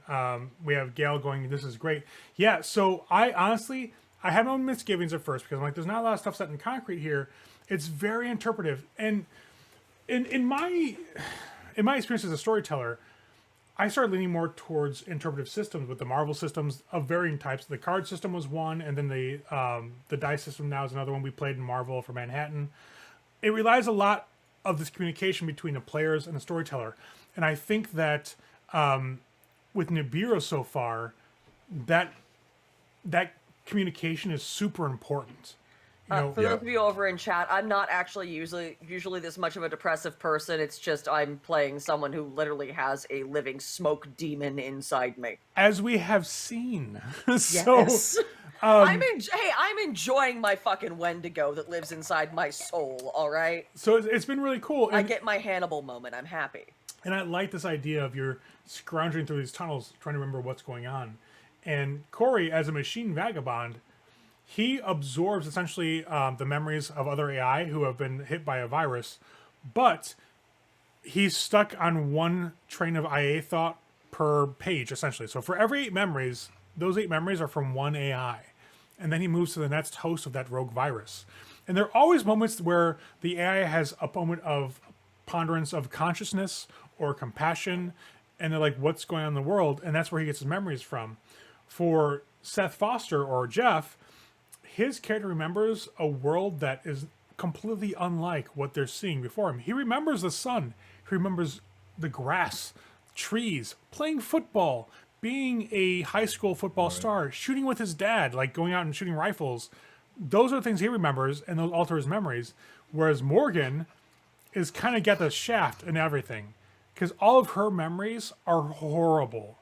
we have Gail going, "This is great." Yeah. So I honestly, I had my own misgivings at first because I'm like, "There's not a lot of stuff set in concrete here." It's very interpretive, and in my experience as a storyteller, I started leaning more towards interpretive systems with the Marvel systems of varying types. The card system was one, and then the dice system now is another one we played in Marvel for Manhattan. It relies a lot of this communication between the players and the storyteller, and I think that with Nibiru so far, that communication is super important. You know, For those of you over in chat, I'm not actually usually this much of a depressive person. It's just I'm playing someone who literally has a living smoke demon inside me. as we have seen. So Yes. I'm enjoying my fucking Wendigo that lives inside my soul. All right, so it's been really cool. I And, get my Hannibal moment. I'm happy. and I like this idea of you're scrounging through these tunnels trying to remember what's going on. And Corey, as a machine vagabond, he absorbs essentially the memories of other AI who have been hit by a virus, but he's stuck on one train of IA thought per page, essentially. So for every 8 memories, those 8 memories are from one AI. And then he moves to the next host of that rogue virus. And there are always moments where the AI has a moment of ponderance of consciousness or compassion, and they're like, what's going on in the world? And that's where he gets his memories from. For Seth Foster or Jeff, his character remembers a world that is completely unlike what they're seeing before him. He remembers the sun. He remembers the grass, trees, playing football, being a high school football star, shooting with his dad, like going out and shooting rifles. Those are the things he remembers, and those alter his memories. Whereas Morgan is kind of got the shaft and everything, because all of her memories are horrible.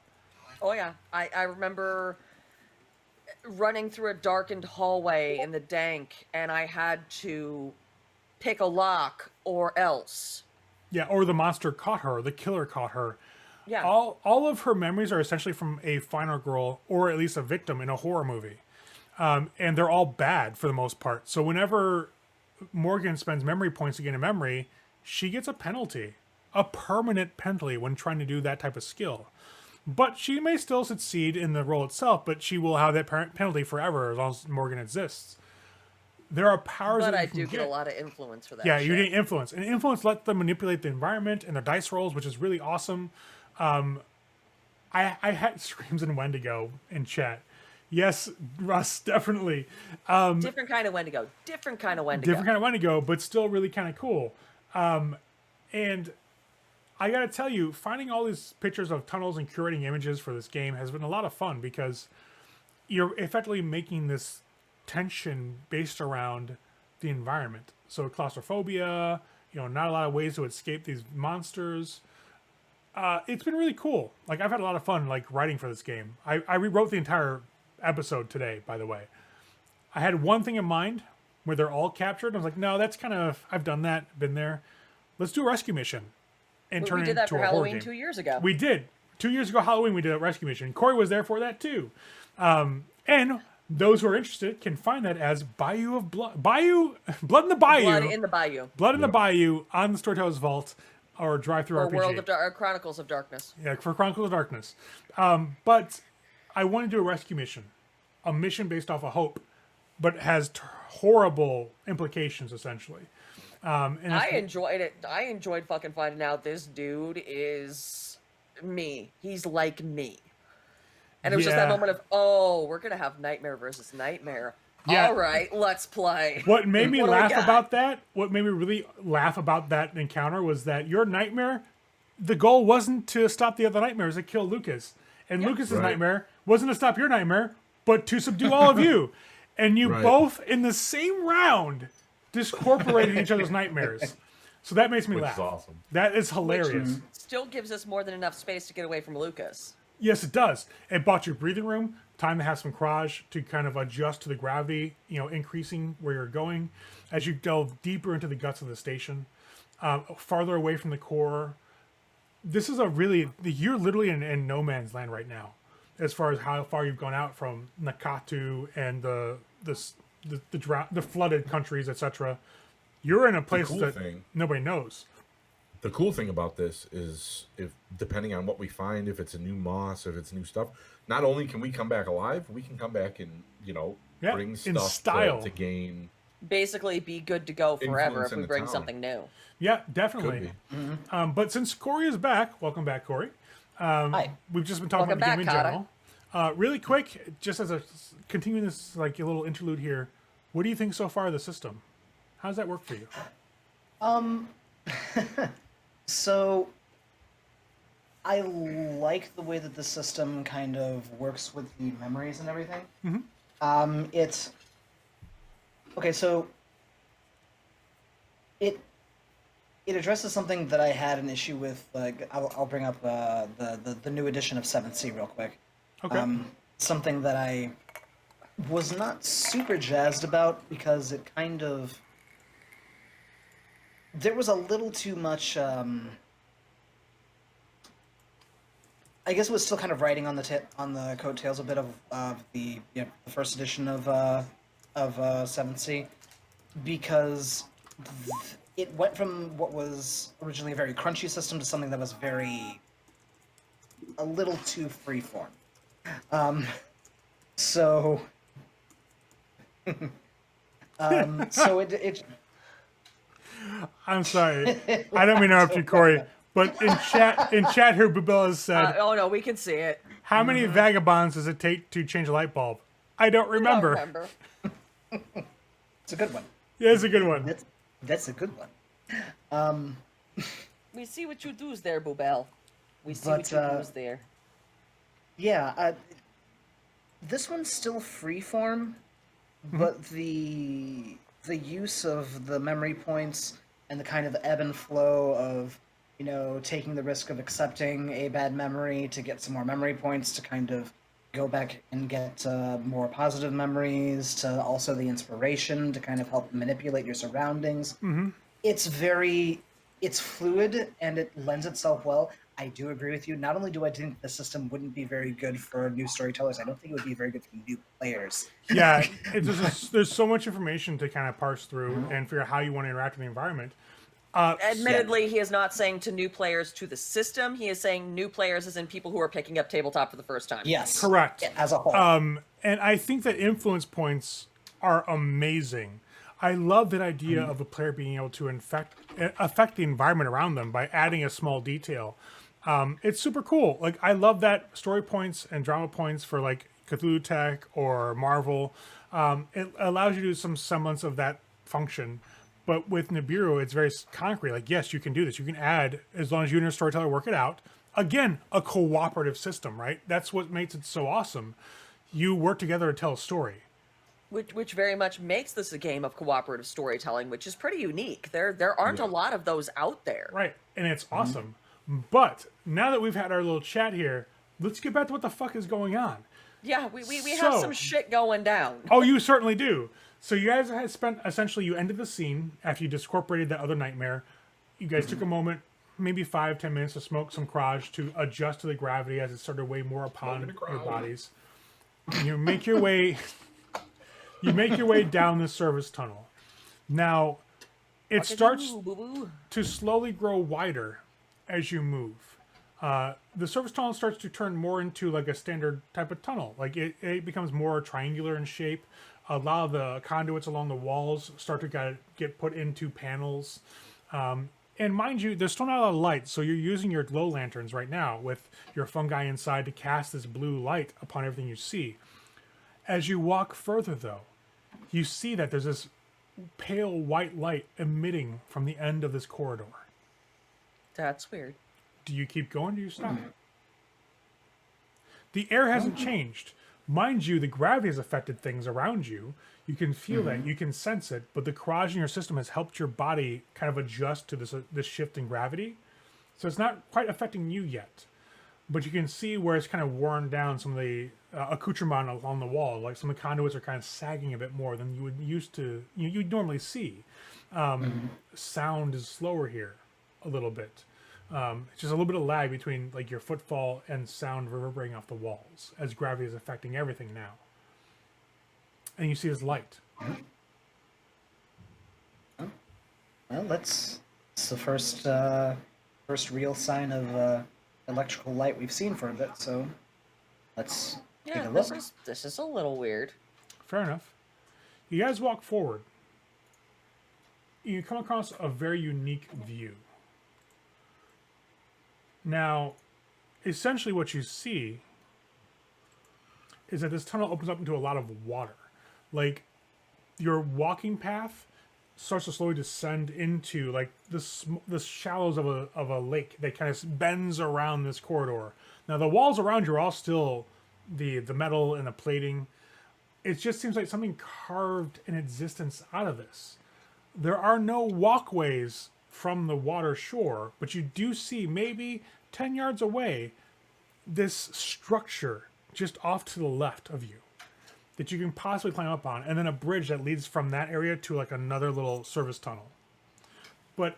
Oh yeah, I remember running through a darkened hallway in the dank, and I had to pick a lock or else. Yeah, or the monster caught her, the killer caught her. Yeah. All of her memories are essentially from a final girl, or at least a victim in a horror movie. And they're all bad for the most part. So whenever Morgan spends memory points to gain a memory, she gets a penalty. A permanent penalty when trying to do that type of skill. But she may still succeed in the role itself, but she will have that penalty forever as long as Morgan exists. There are powers But that I you can do get a lot of influence for that. Yeah, shit. you need influence. And influence lets them manipulate the environment and their dice rolls, which is really awesome. I had screams and Wendigo in chat. Yes, Russ, definitely. Different kind of Wendigo. Different kind of Wendigo. Different kind of Wendigo, but still really kind of cool. And I gotta tell you, finding all these pictures of tunnels and curating images for this game has been a lot of fun because you're effectively making this tension based around the environment. So claustrophobia, not a lot of ways to escape these monsters. It's been really cool. Like I've had a lot of fun like writing for this game. I rewrote the entire episode today, by the way. I had one thing in mind where they're all captured. I was like, no, that's kind of I've done that, been there. Let's do a rescue mission and turn We it did that into for a horror Halloween game. 2 years ago. We did 2 years ago Halloween. We did a rescue mission. Corey was there for that too. And those who are interested can find that as Bayou of Blood, Blood in the Bayou, Blood in the Bayou. Blood in the Bayou on the Storyteller's Vault or Drivethru Or RPG. Chronicles of Darkness. Yeah, for Chronicles of Darkness. But I want to do a rescue mission, a mission based off of hope, but has horrible implications essentially. And I enjoyed it. I enjoyed fucking finding out this dude is me. He's like me. And it was just that Yeah. moment of, oh, we're going to have Nightmare versus Nightmare. Yeah. All right, let's play. What made me What do we laugh got? about that, what made me really laugh about that encounter was that your nightmare, the goal wasn't to stop the other nightmares that kill Lucas. And Lucas's Right. nightmare wasn't to stop your nightmare, but to subdue all of you. And you Right. both, in the same round, discorporated each other's nightmares. So that makes me Which laugh. is awesome. That is hilarious. Still gives us more than enough space to get away from Lucas. Yes, it does. It bought you breathing room, time to have some courage to kind of adjust to the gravity, increasing where you're going as you delve deeper into the guts of the station, farther away from the core. This is you're literally in no man's land right now, as far as how far you've gone out from Nakatu and the flooded countries, etc. You're in a place cool that thing- nobody knows. The cool thing about this is, if depending on what we find, if it's a new moss, if it's new stuff, not only can we come back alive, we can come back and Yeah, bring in stuff style. to gain. Basically, be good to go forever Influence if in we the bring town. something new. Yeah, Could definitely. be. But since Corey is back, welcome back, Corey. Hi. We've just been talking Welcome about the game back, in general. Really quick, just as a continuing this like a little interlude here, what do you think so far of the system? How does that work for you? So, I like the way that the system kind of works with the memories and everything. It's okay. So, it addresses something that I had an issue with. Like, I'll bring up the new edition of 7th Sea real quick. Okay. Something that I was not super jazzed about because it kind of there was a little too much. I guess it was still kind of riding on the coattails a bit of the the first edition of 7th Sea, because it went from what was originally a very crunchy system to something that was a little too freeform. So it I'm sorry. I don't mean to interrupt you, Corey. But in chat here, Bubel has said, Oh no, we can see it. how many vagabonds does it take to change a light bulb? I don't I don't remember. remember. it's a good one. Yeah, it's a good one. That's a good one. We see what you do's there, Boobel. We see But, what you do's there. Yeah, this one's still freeform, but the use of the memory points and the kind of ebb and flow of taking the risk of accepting a bad memory to get some more memory points to kind of go back and get more positive memories, to also the inspiration to kind of help manipulate your surroundings. It's fluid and it lends itself well. I do agree with you. Not only do I think the system wouldn't be very good for new storytellers, I don't think it would be very good for new players. Yeah, there's so much information to kind of parse through and figure out how you want to interact with the environment. Admittedly, he is not saying to new players to the system. He is saying new players as in people who are picking up tabletop for the first time. Yes. Correct. As a whole. And I think that influence points are amazing. I love that idea of a player being able to affect the environment around them by adding a small detail. It's super cool. Like, I love that story points and drama points for like Cthulhu Tech or Marvel. It allows you to do some semblance of that function. But with Nibiru, it's very concrete. Like, yes, you can do this. You can add, as long as you and your storyteller work it out. Again, a cooperative system, right? That's what makes it so awesome. You work together to tell a story. Which very much makes this a game of cooperative storytelling, which is pretty unique. There aren't a lot of those out there. Right. And it's awesome. But now that we've had our little chat here, let's get back to what the fuck is going on. Yeah, we have So- some shit going down. Oh, you certainly do. So you guys had spent, essentially, you ended the scene after you discorporated that other nightmare. You guys took a moment, maybe 5-10 minutes, to smoke some craj to adjust to the gravity as it started to weigh more upon Smoking a your craj. bodies. And you make your way, down the service tunnel. Now, it starts Boo-boo. to slowly grow wider as you move. The service tunnel starts to turn more into like a standard type of tunnel. Like it becomes more triangular in shape. A lot of the conduits along the walls start to get put into panels. And mind you, there's still not a lot of light, so you're using your glow lanterns right now with your fungi inside to cast this blue light upon everything you see. As you walk further, though, you see that there's this pale white light emitting from the end of this corridor. That's weird. Do you keep going? Do you stop? The air hasn't changed. Mind you, the gravity has affected things around you. You can feel that. You can sense it. But the corrosion in your system has helped your body kind of adjust to this shift in gravity. So it's not quite affecting you yet. But you can see where it's kind of worn down some of the accoutrement along the wall. Like some of the conduits are kind of sagging a bit more than you would you'd normally see. Sound is slower here a little bit. It's just a little bit of lag between like your footfall and sound reverberating off the walls as gravity is affecting everything now. And you see this light. Well, it's the first real sign of electrical light we've seen for a bit. So let's take Yeah, a look. this is a little weird. Fair enough. You guys walk forward. You come across a very unique view. Now, essentially what you see is that this tunnel opens up into a lot of water. Like, your walking path starts to slowly descend into, like, the shallows of a lake that kind of bends around this corridor. Now, the walls around you are all still the metal and the plating. It just seems like something carved an existence out of this. There are no walkways from the water shore, but you do see maybe 10 yards away this structure just off to the left of you that you can possibly climb up on, and then a bridge that leads from that area to like another little service tunnel. But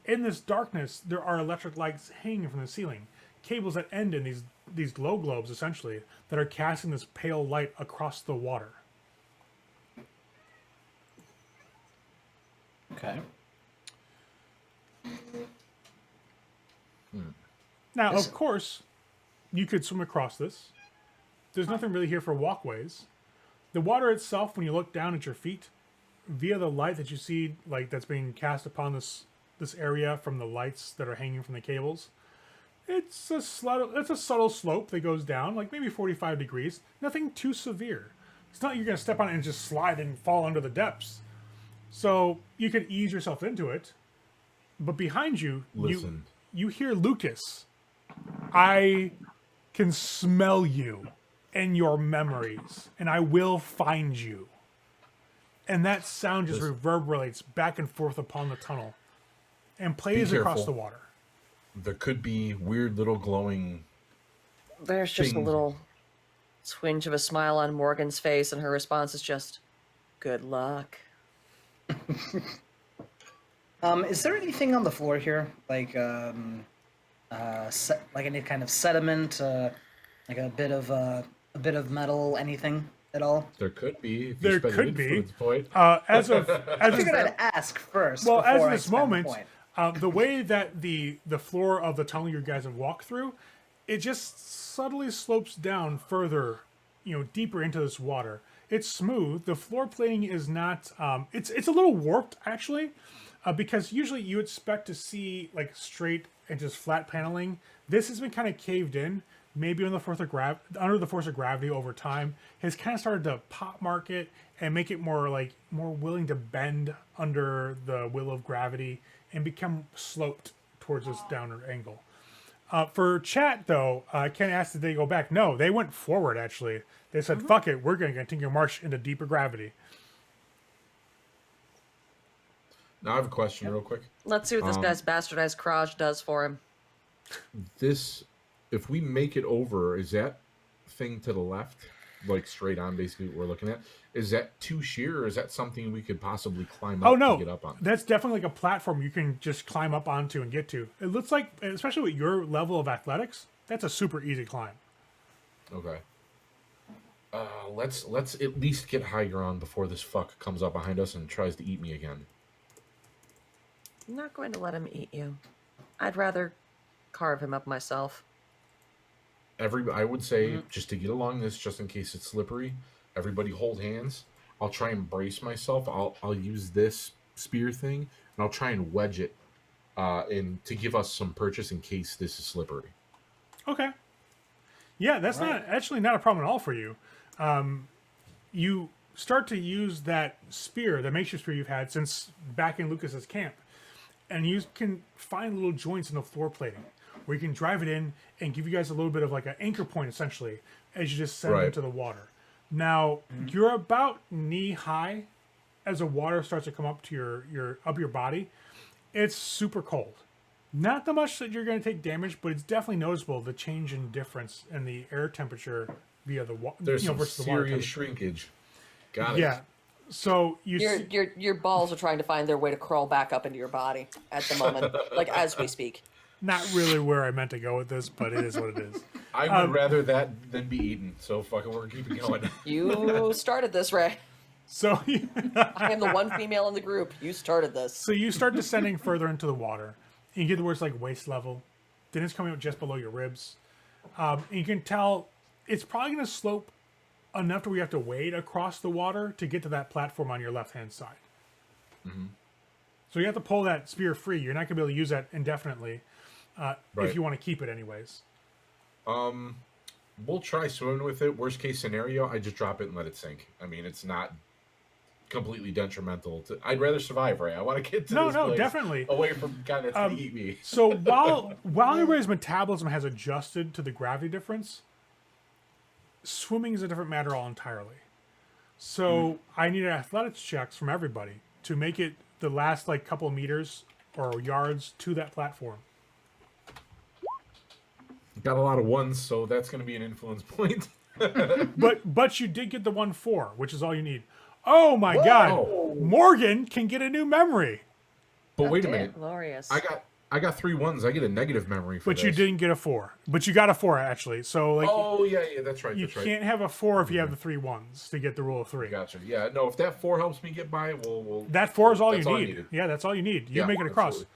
in this darkness, there are electric lights hanging from the ceiling, cables that end in these glow globes essentially that are casting this pale light across the water. Okay. Now, Yes. of course, you could swim across this. There's nothing really here for walkways. The water itself, when you look down at your feet, via the light that you see, like that's being cast upon this area from the lights that are hanging from the cables, it's a subtle slope that goes down, like maybe 45 degrees. Nothing too severe. It's not like you're going to step on it and just slide and fall under the depths. So you can ease yourself into it. But behind you, Listen. you hear Lukas. I can smell you in your memories, and I will find you. And that sound just reverberates back and forth upon the tunnel and plays across careful. the water. There could be weird little glowing. There's just a Things. little twinge of a smile on Morgan's face, and her response is just, "Good luck." Is there anything on the floor here, like like any kind of sediment, like a bit of metal, anything at all? There could be. If There you spend could an be. influence point. As of I figured I'd ask first. well, as before of I this spend the moment, point. the way that the floor of the tunnel you guys have walked through, it just subtly slopes down further, deeper into this water. It's smooth. The floor plating is not. It's a little warped actually, because usually you expect to see like straight and just flat paneling. This has been kind of caved in. Maybe under the force of gravity over time has kind of started to pop mark it and make it more willing to bend under the will of gravity and become sloped towards this downward angle. For chat though, Ken asked did they go back? No, they went forward actually. They said, fuck it, we're going to continue march into deeper gravity. Now I have a question real quick. Let's see what this guy's bastardized crotch does for him. this, if we make it over, is that thing to the left, like straight on, basically what we're looking at? Is that too sheer, or is that something we could possibly climb up Oh no, to get up on? that's definitely like a platform you can just climb up onto and get to. It looks like, especially with your level of athletics, that's a super easy climb. Okay. Let's at least get high ground before this fuck comes up behind us and tries to eat me again. I'm not going to let him eat you. I'd rather carve him up myself. I would say, just to get along this, just in case it's slippery, everybody hold hands. I'll try and brace myself. I'll use this spear thing, and I'll try and wedge it in to give us some purchase in case this is slippery. Okay. Yeah, that's actually not a problem at all for you. You start to use that spear, the makeshift spear you've had since back in Lukas's camp, and you can find little joints in the floor plating where you can drive it in and give you guys a little bit of like an anchor point essentially as you just send into the water. Now you're about knee high as the water starts to come up to your body. It's super cold. Not that much that you're going to take damage, but it's definitely noticeable the change in difference in the air temperature via the water. There's some versus the water serious temperature. shrinkage. Got it. Yeah. So Your balls are trying to find their way to crawl back up into your body at the moment, like as we speak. not really where I meant to go with this, but it is what it is. I would rather that than be eaten. So fucking we're keeping going. You started this, Ray. So I am the one female in the group. You started this. So you start descending further into the water. And you get to where it's like waist level. Then it's coming up just below your ribs. And you can tell it's probably going to slope enough to where you have to wade across the water to get to that platform on your left-hand side. Mm-hmm. So you have to pull that spear free. You're not going to be able to use that indefinitely if you want to keep it anyways. We'll try swimming with it. Worst case scenario, I just drop it and let it sink. I mean, it's not completely detrimental to. I'd rather survive, Ray. I want to get to this place definitely away from guy that's gonna eat me. So while everybody's metabolism has adjusted to the gravity difference, swimming is a different matter all entirely. So I need athletics checks from everybody to make it the last like couple of meters or yards to that platform. Got a lot of ones, so that's going to be an influence point. But you did get the 1-4, which is all you need. Oh my God! Morgan can get a new memory, But wait a minute, Glorious. I got 3 1s. I get a negative memory for but this. you didn't get a 4. But you got a 4 actually. So like, Oh yeah, that's right. you That's right. can't have a 4 if you have the 3 1s to get the rule of 3. Gotcha. Yeah, no. If that 4 helps me get by, we'll That 4 is all you that's all I need. needed. Yeah, that's all you need. You Yeah, make it across. absolutely.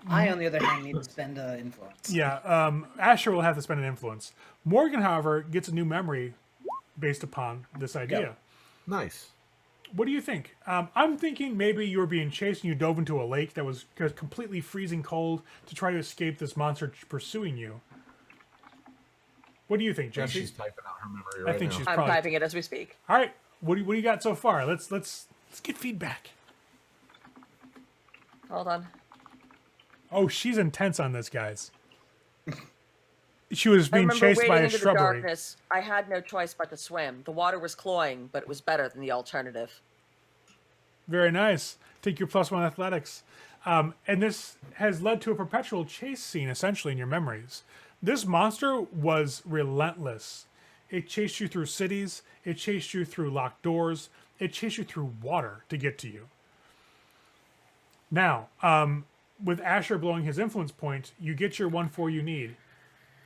I, on the other hand, need to spend influence. Yeah, Asher will have to spend an influence. Morgan, however, gets a new memory based upon this idea. Yep. Nice. What do you think? I'm thinking maybe you were being chased and you dove into a lake that was completely freezing cold to try to escape this monster pursuing you. What do you think, I think Jesse? she's typing out her memory right think now. she's I'm probably... typing it as we speak. All right, what do you got so far? Let's get feedback. Hold on. Oh, she's intense on this, guys. She was I being remember chased wading by a into the shrubbery. darkness. I had no choice but to swim. The water was cloying, but it was better than the alternative. Very nice. Take your +1 athletics. And this has led to a perpetual chase scene, essentially, in your memories. This monster was relentless. It chased you through cities. It chased you through locked doors. It chased you through water to get to you. Now, with Asher blowing his influence point, you get your 1-4 you need.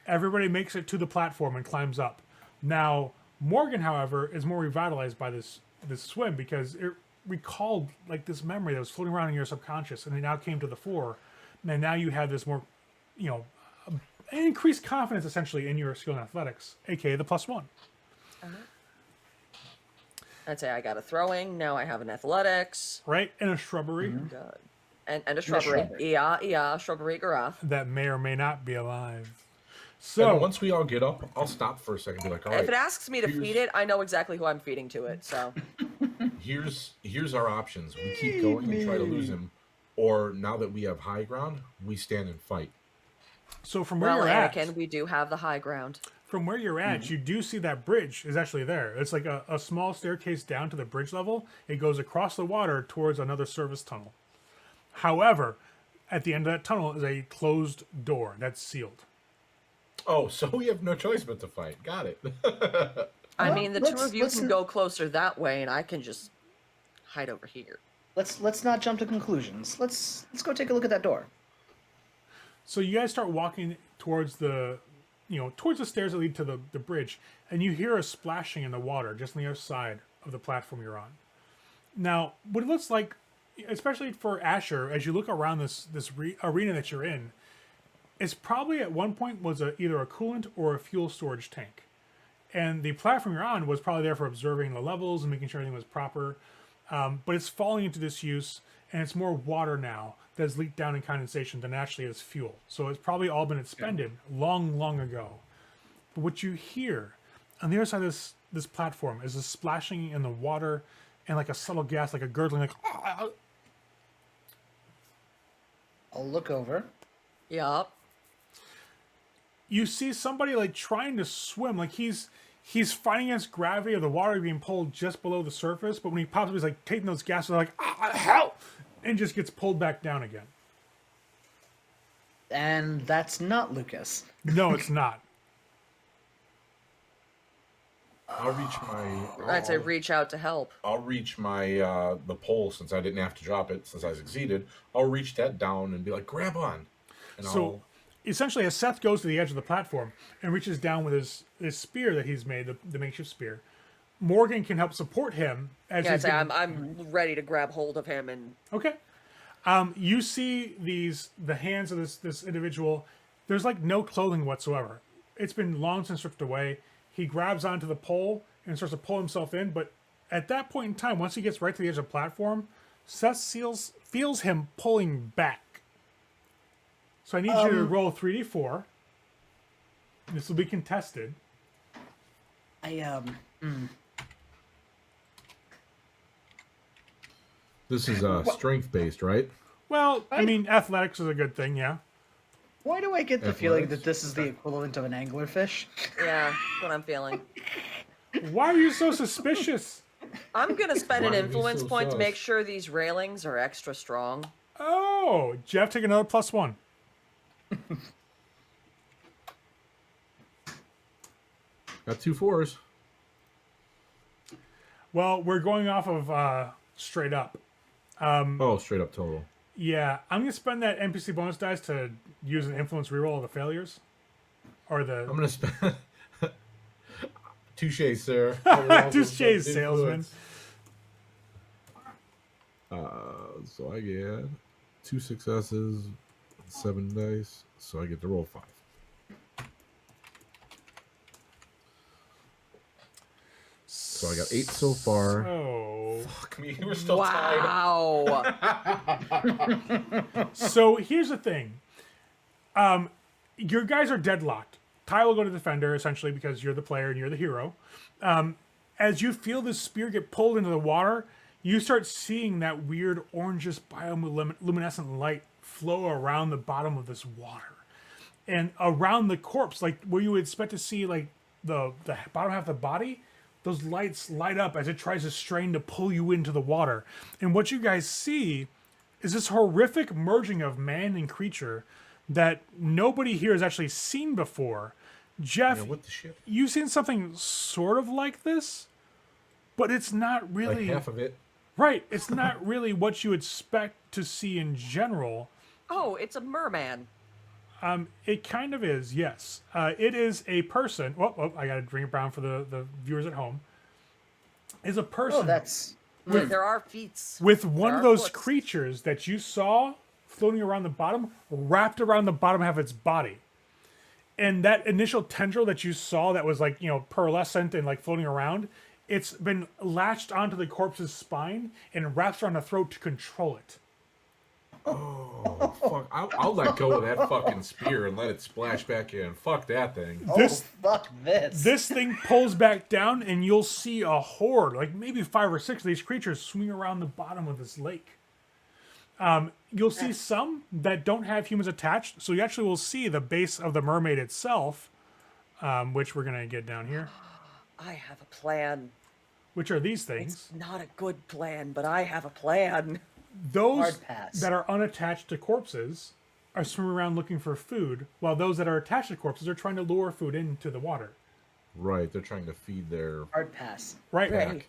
Everybody makes it to the platform and climbs up. Now, Morgan, however, is more revitalized by this swim because it recalled like this memory that was floating around in your subconscious, and it now came to the fore. And now you have this more, increased confidence essentially in your skill in athletics, aka the +1. I'd say I got a throwing. Now I have an athletics. Right? And a shrubbery Good. And a shrubbery. shrubbery. Yeah, shrubbery giraffe. that may or may not be alive. So So once we all get up, I'll stop for a second and be like, all right, If it asks me to feed it, I know exactly who I'm feeding to it. So here's our options. We keep going and try to lose him, or now that we have high ground, we stand and fight. from where well, you're at, Anakin, we do have the high ground. from where you're at, you do see that bridge is actually there. It's like a small staircase down to the bridge level. It goes across the water towards another service tunnel. However, at the end of that tunnel is a closed door that's sealed. Oh, so we have no choice but to fight. Got it. I Well, mean, the two of you let's can go closer that way, and I can just hide over here. let's not jump to conclusions. Let's go take a look at that door. So you guys start walking towards towards the stairs that lead to the bridge, and you hear a splashing in the water just on the other side of the platform you're on. Now, what it looks like, especially for Asher, as you look around this arena that you're in, it's probably at one point was either a coolant or a fuel storage tank. And the platform you're on was probably there for observing the levels and making sure everything was proper. But it's falling into disuse, and it's more water now that's leaked down in condensation than actually is fuel. So it's probably all been expended long, long ago. But what you hear on the other side of this platform is a splashing in the water and like a subtle gas, like a gurgling, like. I'll look over. Yup. You see somebody like trying to swim, like he's fighting against gravity of the water being pulled just below the surface, but when he pops up, he's like taking those gases, like help, and just gets pulled back down again. And that's not Lucas. No, it's not. I'll reach my. I'd say reach out to help. I'll reach my the pole since I didn't have to drop it since I succeeded. I'll reach that down and be like, grab on. And So essentially, as Seth goes to the edge of the platform and reaches down with his spear that he's made, the makeshift spear, Morgan can help support him as Yeah, I'd he's say getting- I'm ready to grab hold of him and Okay. You see the hands of this individual. There's like no clothing whatsoever. It's been long since stripped away. He grabs onto the pole and starts to pull himself in. But at that point in time, once he gets right to the edge of the platform, Seth feels him pulling back. So I need you to roll 3d4. This will be contested. This is strength based, right? Well, I mean, athletics is a good thing, yeah. Why do I get the feeling Athletics? that this is the equivalent of an anglerfish? yeah, that's what I'm feeling. Why are you so suspicious? I'm gonna spend an Why are you influence so point to sus? make sure these railings are extra strong. Oh, Jeff, take another +1. Got 2 4s. Well, we're going off of straight up. Oh, straight up total. Yeah, I'm gonna spend that NPC bonus dice to use an influence reroll of the failures, or I'm the gonna spend. Touche, sir. Touche, salesman. So I get 2 successes, 7 dice, so I get to roll 5. So I got 8 so far. Oh, Fuck me, we're still tied. Wow. so here's the thing. Your guys are deadlocked. Ty will go to defender essentially because you're the player and you're the hero. As you feel this spear get pulled into the water, you start seeing that weird orangish bioluminescent light flow around the bottom of this water. And around the corpse, like where you would expect to see like the bottom half of the body, those lights light up as it tries to strain to pull you into the water. And what you guys see is this horrific merging of man and creature that nobody here has actually seen before. Jeff, Yeah, what the shit? you've seen something sort of like this, but it's not Like really half of it. right. It's not really what you expect to see in general. Oh, it's a merman. It kind of is, yes. It is a person. Oh, I got to bring it down for the viewers at home. Is a person Oh, that's There are feats. with one there of are those foots. creatures that you saw floating around the bottom, wrapped around the bottom half of its body. And that initial tendril that you saw that was like, pearlescent and like floating around, it's been latched onto the corpse's spine and wraps around the throat to control it. Oh, fuck. I'll let go of that fucking spear and let it splash back in. Fuck that thing. This- fuck this. This thing pulls back down, and you'll see a horde, like maybe 5 or 6 of these creatures swimming around the bottom of this lake. You'll see some that don't have humans attached, so you actually will see the base of the mermaid itself, which we're going to get down here, I have a plan. which are these things. It's not a good plan, but I have a plan. those Hard pass. that are unattached to corpses are swimming around looking for food, while those that are attached to corpses are trying to lure food into the water. Right, they're trying to feed their. Hard pass. Right. Ray,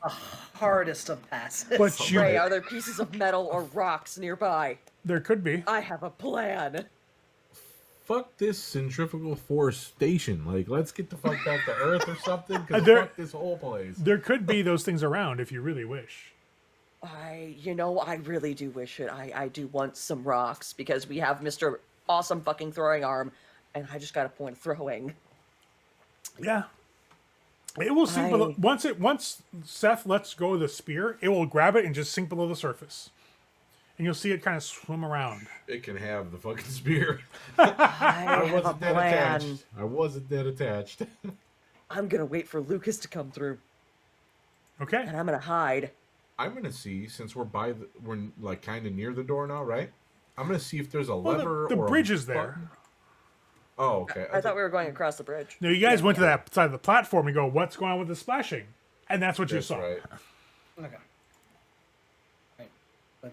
Hardest of passes. But you, Ray, are there pieces of metal or rocks nearby? there could be. I have a plan. Fuck this centrifugal force station. Like, let's get the fuck back to Earth or something. Because There- fuck this whole place. There could be those things around if you really wish. I really do wish it. I do want some rocks because we have Mr. Awesome fucking throwing arm, and I just got a point of throwing. Yeah. It will sink below, once Seth lets go of the spear, it will grab it and just sink below the surface. And you'll see it kind of swim around. It can have the fucking spear. I I have a wasn't that plan. attached. I wasn't that attached. I'm gonna wait for Lukas to come through, Okay. and I'm gonna hide. I'm gonna see, since we're like kind of near the door now, right? I'm gonna see if there's a Well, lever the or a bridge is there. button. Oh, okay. I thought we were going across the bridge. Now, you guys went to that side of the platform and go, what's going on with the splashing? And that's what you That's saw. right. Okay. Right.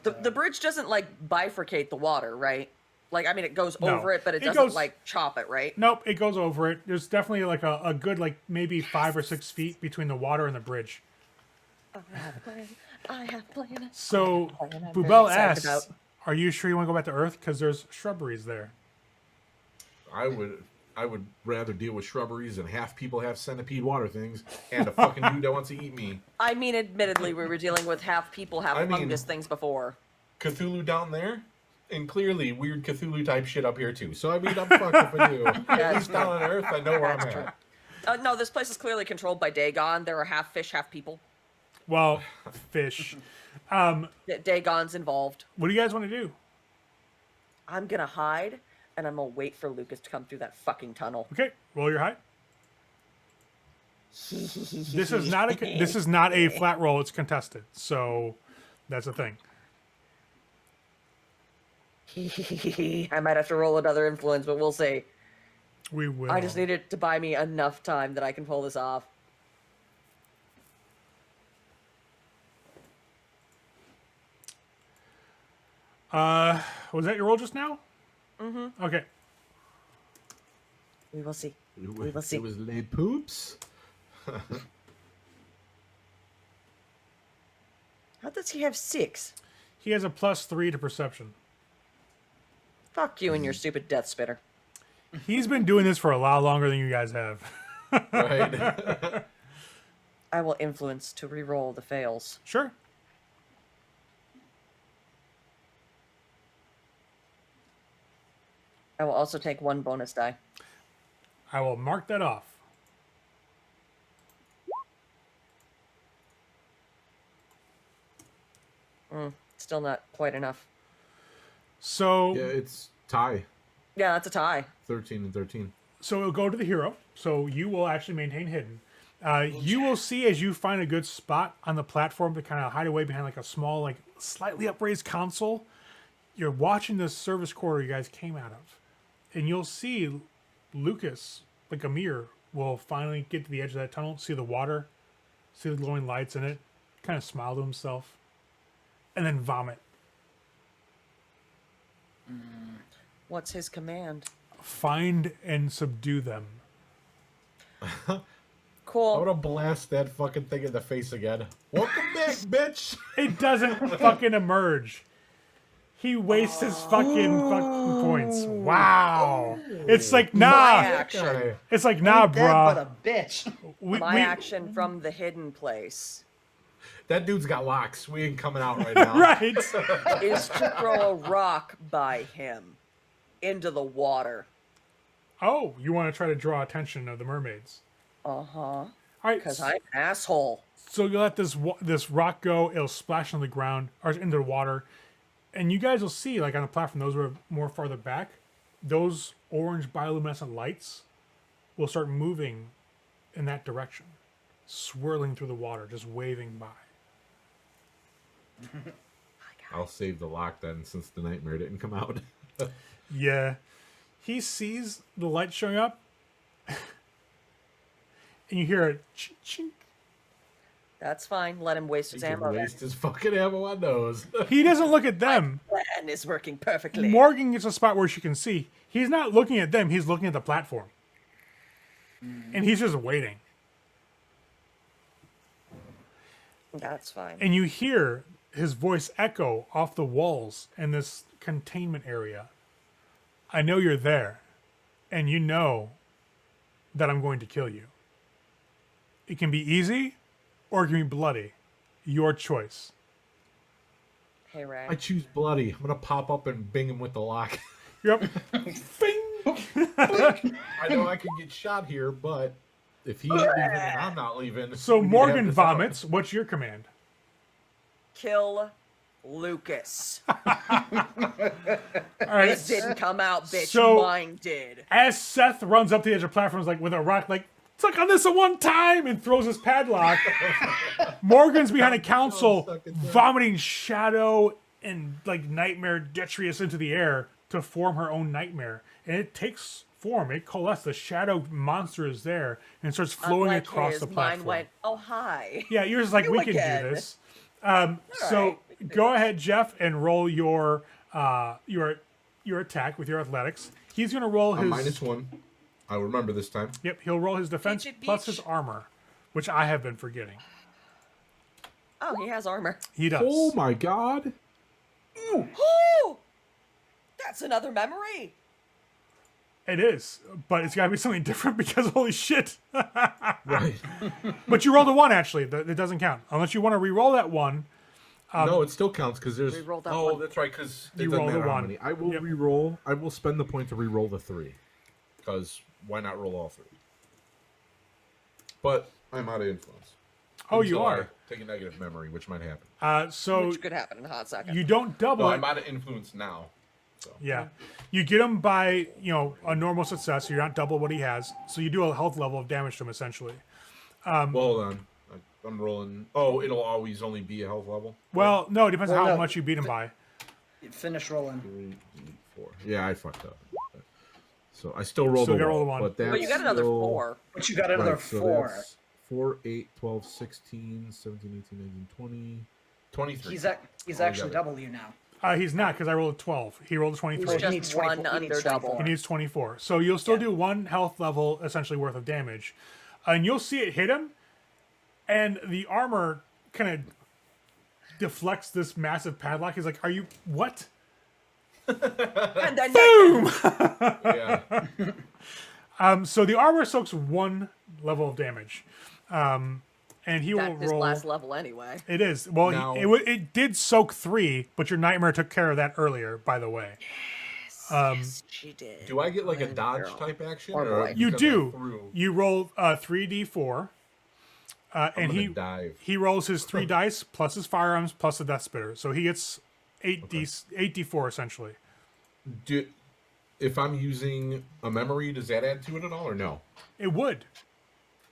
But, The bridge doesn't like bifurcate the water, right? Like, I mean, it goes No. over it, but it It doesn't goes- like chop it, right? Nope, it goes over it. There's definitely like a good, like maybe 5 or 6 feet between the water and the bridge. I have a plan. I have a plan. So, I'm very Bubel excited asks, about. are you sure you want to go back to Earth? Because there's shrubberies there. I would rather deal with shrubberies and half people have centipede water things and a fucking dude that wants to eat me. I mean, admittedly, we were dealing with half people, half I mean- fungus things before. Cthulhu down there, and clearly weird Cthulhu type shit up here too. So I mean, I'm fucking with you. At least down on Earth, I know where I'm That's at. No, this place is clearly controlled by Dagon. There are half fish, half people. Well, fish. Dagon's involved. What do you guys want to do? I'm gonna hide, and I'm gonna wait for Lukas to come through that fucking tunnel. Okay, roll your height. This is not a flat roll. It's contested. So that's the thing. I might have to roll another influence, but we'll see. We will. I just need it to buy me enough time that I can pull this off. Was that your roll just now? Mm-hmm. Okay. We will see. It We will see. was Les Poops. How does he have 6? He has a +3 to perception. Fuck you and your stupid death spitter. He's been doing this for a lot longer than you guys have. Right. I will influence to re-roll the fails. Sure. I will also take 1 bonus die. I will mark that off. Still not quite enough. So, Yeah, it's tie. Yeah, that's a tie. 13 and 13. so it'll go to the hero. So you will actually maintain hidden. You will see as you find a good spot on the platform to kind of hide away behind like a small, like slightly upraised console. You're watching the service corridor you guys came out of, and you'll see Lukas, like a mirror, will finally get to the edge of that tunnel, see the water, see the glowing lights in it, kind of smile to himself, and then vomit. What's his command? Find and subdue them. Cool. I'm gonna blast that fucking thing in the face again. Welcome back, bitch. It doesn't fucking emerge. He wastes his fucking points. Wow. It's like, My nah. action. Okay. It's like, nah, Dead but bruh. a bitch. My action from the hidden place That dude's got locks. We ain't coming out right now. Right. is to throw a rock by him into the water. Oh, you want to try to draw attention of the mermaids. Uh-huh. All right. Because I'm an asshole. So you let this rock go. It'll splash on the ground or into the water. And you guys will see, like on the platform, those who are more farther back, those orange bioluminescent lights will start moving in that direction, swirling through the water, just waving by. I'll save the lock then, since the nightmare didn't come out. Yeah. He sees the light showing up, and you hear a chink. That's fine. Let him waste He his can ammo. waste his fucking ammo on those. He doesn't look at them. Plan is working perfectly. Morgan gets a spot where she can see. He's not looking at them. He's looking at the platform. And he's just waiting. That's fine. And you hear his voice echo off the walls in this containment area. I know you're there. And you know that I'm going to kill you. It can be easy or it can be bloody. Your choice. Hey, Ray. I choose bloody. I'm gonna pop up and bing him with the lock. Yep. Bing! I know I could get shot here, but if he's leaving and I'm not leaving. So we need to Morgan have this out. vomits. What's your command? Kill Lukas. All right. This didn't come out, bitch. So- Mine did. As Seth runs up the edge of the platform, like with a rock, like suck on this at one time, and throws his padlock. Morgan's behind a console, Stuck in there. vomiting shadow and like nightmare detritus into the air to form her own nightmare, and it takes form. It coalesces. The shadow monster is there and starts flowing Unlike across his, the platform. mine went, oh, hi. Yeah, you're just like, You we again. can do this. So right, we can do go ahead, Jeff, and roll your attack with your athletics. He's going to roll I'm his -1. I remember this time. Yep, he'll roll his defense Beach it, plus beach. his armor, which I have been forgetting. Oh, he has armor. He does. Oh my god. Ooh! That's another memory. It is, but it's got to be something different because holy shit. Right. But you rolled a 1 actually. It doesn't count unless you want to re-roll that 1. No, it still counts because there's. Re-roll that oh, one. that's right. Because it You doesn't roll the matter how one. many. I will Yep. re-roll. I will spend the point to re-roll the 3. Because why not roll all 3? But I'm out of influence. Oh, you Until I are. take a negative memory, which might happen. So Which could happen in a hot second. you don't double No, it. I'm out of influence now. So Yeah. You get him by, a normal success. So you're not double what he has. So you do a health level of damage to him essentially. well, hold on. I'm rolling. Oh, it'll always only be a health level. Well, no, it depends on Well, how no. much you beat him by. Finish rolling. 3, 4. Yeah, I fucked up. So I still rolled Still a gotta roll a 1, one. but that's But you got another still- 4. But you got another Right, so 4. that's 4, 8, 12, 16, 17, 18, 19, 20, 23. He's All actually together. double you now. He's not because I rolled a 12. He rolled a 23. He's he just needs one 24 he needs under double. 24. He needs 24. So you'll still Yeah. do 1 health level essentially worth of damage. And you'll see it hit him, and the armor kind of deflects this massive padlock. He's like, are you, what? And then Yeah. So the armor soaks 1 level of damage. And he will that's his roll. last level anyway. It is. Well, Now- it did soak 3, but your nightmare took care of that earlier, by the way. Yes, she did. Do I get like a Good dodge girl. type action? Or boy. You because I do. threw, You roll 3d4. I'm And gonna he dive. he rolls his 3 dice plus his firearms plus the death spitter. So he gets 8d4 essentially. If I'm using a memory, does that add to it at all or no? It would.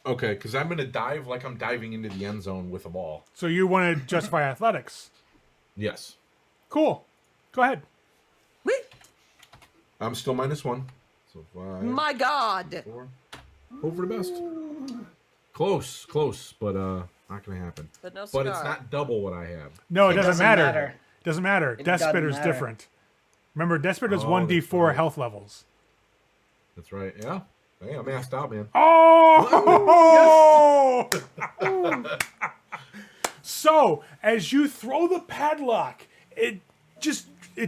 Okay, because I'm gonna dive like I'm diving into the end zone with a ball. So you want to justify athletics. Yes. Cool. Go ahead. Whee! I'm still -1. So 5, My God. 4. Hope for the best. Close, but not gonna happen. But no But cigar. it's not double what I have. No, it, It doesn't doesn't matter. matter. Doesn't matter. Death doesn't spitter's matter. different. Remember, death spitter is Oh, 1d4 that's right. health levels. That's right. Yeah. Hey, I'm assed out, man. Oh! So, as you throw the padlock, it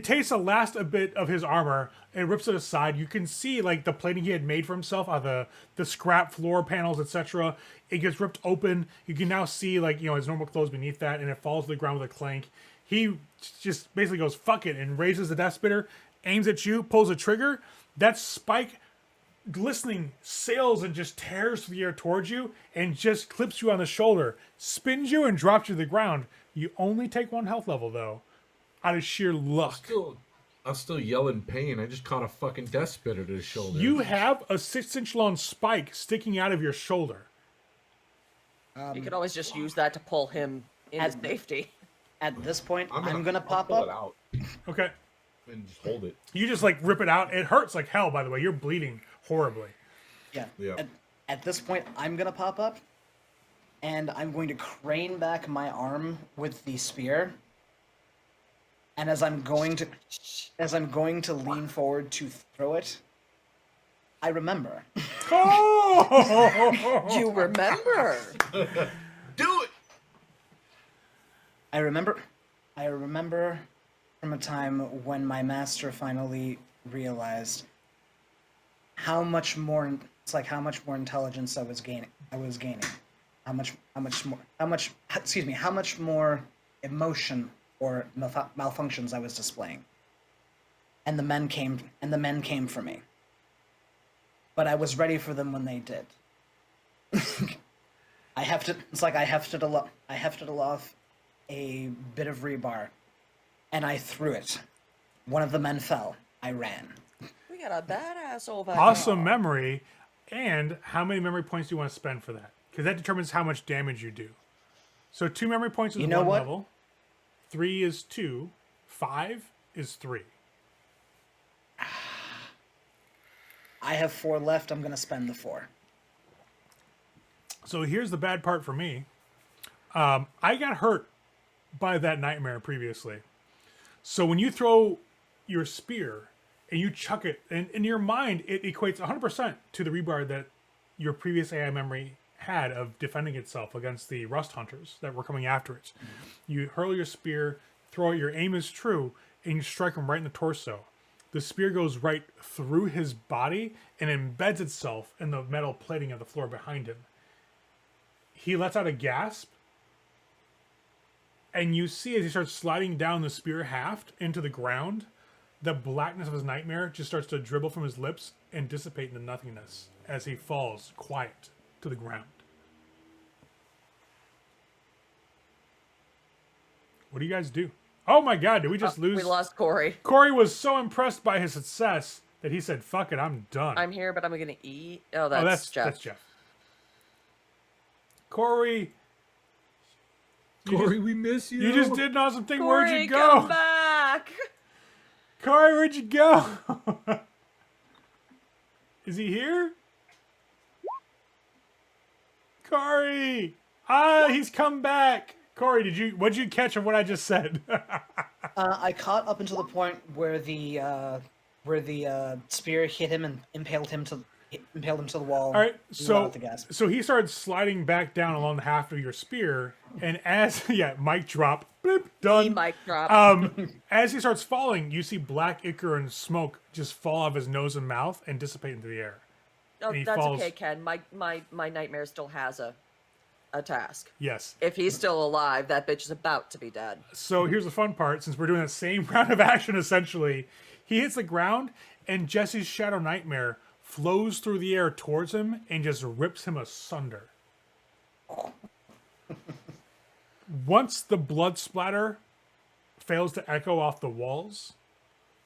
takes the last a bit of his armor and rips it aside. You can see like the plating he had made for himself, the scrap floor panels, etc. It gets ripped open. You can now see like his normal clothes beneath that, and it falls to the ground with a clank. He just basically goes fuck it and raises the death spitter, aims at you, pulls a trigger. That spike glistening sails and just tears through the air towards you and just clips you on the shoulder, spins you and drops you to the ground. You only take 1 health level though, out of sheer luck. I'll still yell in pain. I just caught a fucking death spitter to the shoulder. You have a 6-inch long spike sticking out of your shoulder. You could always just use that to pull him into At- safety. At this point, I'm gonna I'll pop pull it up. out Okay. and just hold it. You just like rip it out. It hurts like hell, by the way. You're bleeding horribly. Yeah. Yeah. At this point, I'm gonna pop up, and I'm going to crane back my arm with the spear. And as I'm going to lean forward to throw it, I remember. Oh! You remember? Do it! I remember from a time when my master finally realized how much more intelligence I was gaining. How much more emotion or malfunctions I was displaying. And the men came for me. But I was ready for them when they did. I hefted off a bit of rebar, and I threw it. One of the men fell. I ran. We got a badass over Awesome memory. And how many memory points do you want to spend for that? Because that determines how much damage you do. So 2 memory points is You know 1 what? level. 3 is 2. 5 is 3. I have 4 left. I'm gonna spend the 4. So here's the bad part for me. I got hurt by that nightmare previously. So when you throw your spear and you chuck it, and in your mind, it equates 100% to the rebar that your previous AI memory had of defending itself against the rust hunters that were coming after it. You hurl your spear, throw it, your aim is true, and you strike him right in the torso. The spear goes right through his body and embeds itself in the metal plating of the floor behind him. He lets out a gasp, and you see as he starts sliding down the spear haft into the ground, the blackness of his nightmare just starts to dribble from his lips and dissipate into nothingness as he falls quiet to the ground. What do you guys do? Oh my god, did we just lose? We lost Corey. Corey was so impressed by his success that he said, fuck it, I'm done. I'm here, but I'm gonna eat. Oh, that's Jeff. That's Jeff. Corey, Corey, we miss you. you just did an awesome thing. Corey, Where'd you come go? back. Corey, where'd you go? Is he here? Corey! Ah, he's come back. Corey, what'd you catch of what I just said? I caught up until the point where the spear hit him and impaled him to the wall. All right, He let out the so gasp. he started sliding back down along the haft of your spear, and as mic drop, bloop, done. Mic drop. As he starts falling, you see black ichor and smoke just fall off his nose and mouth and dissipate into the air. Oh, and he that's falls- okay, Ken. My nightmare still has a task. Yes. If he's still alive, that bitch is about to be dead. So here's the fun part. Since we're doing that same round of action, essentially, he hits the ground, and Jesse's Shadow Nightmare flows through the air towards him and just rips him asunder. Once the blood splatter fails to echo off the walls,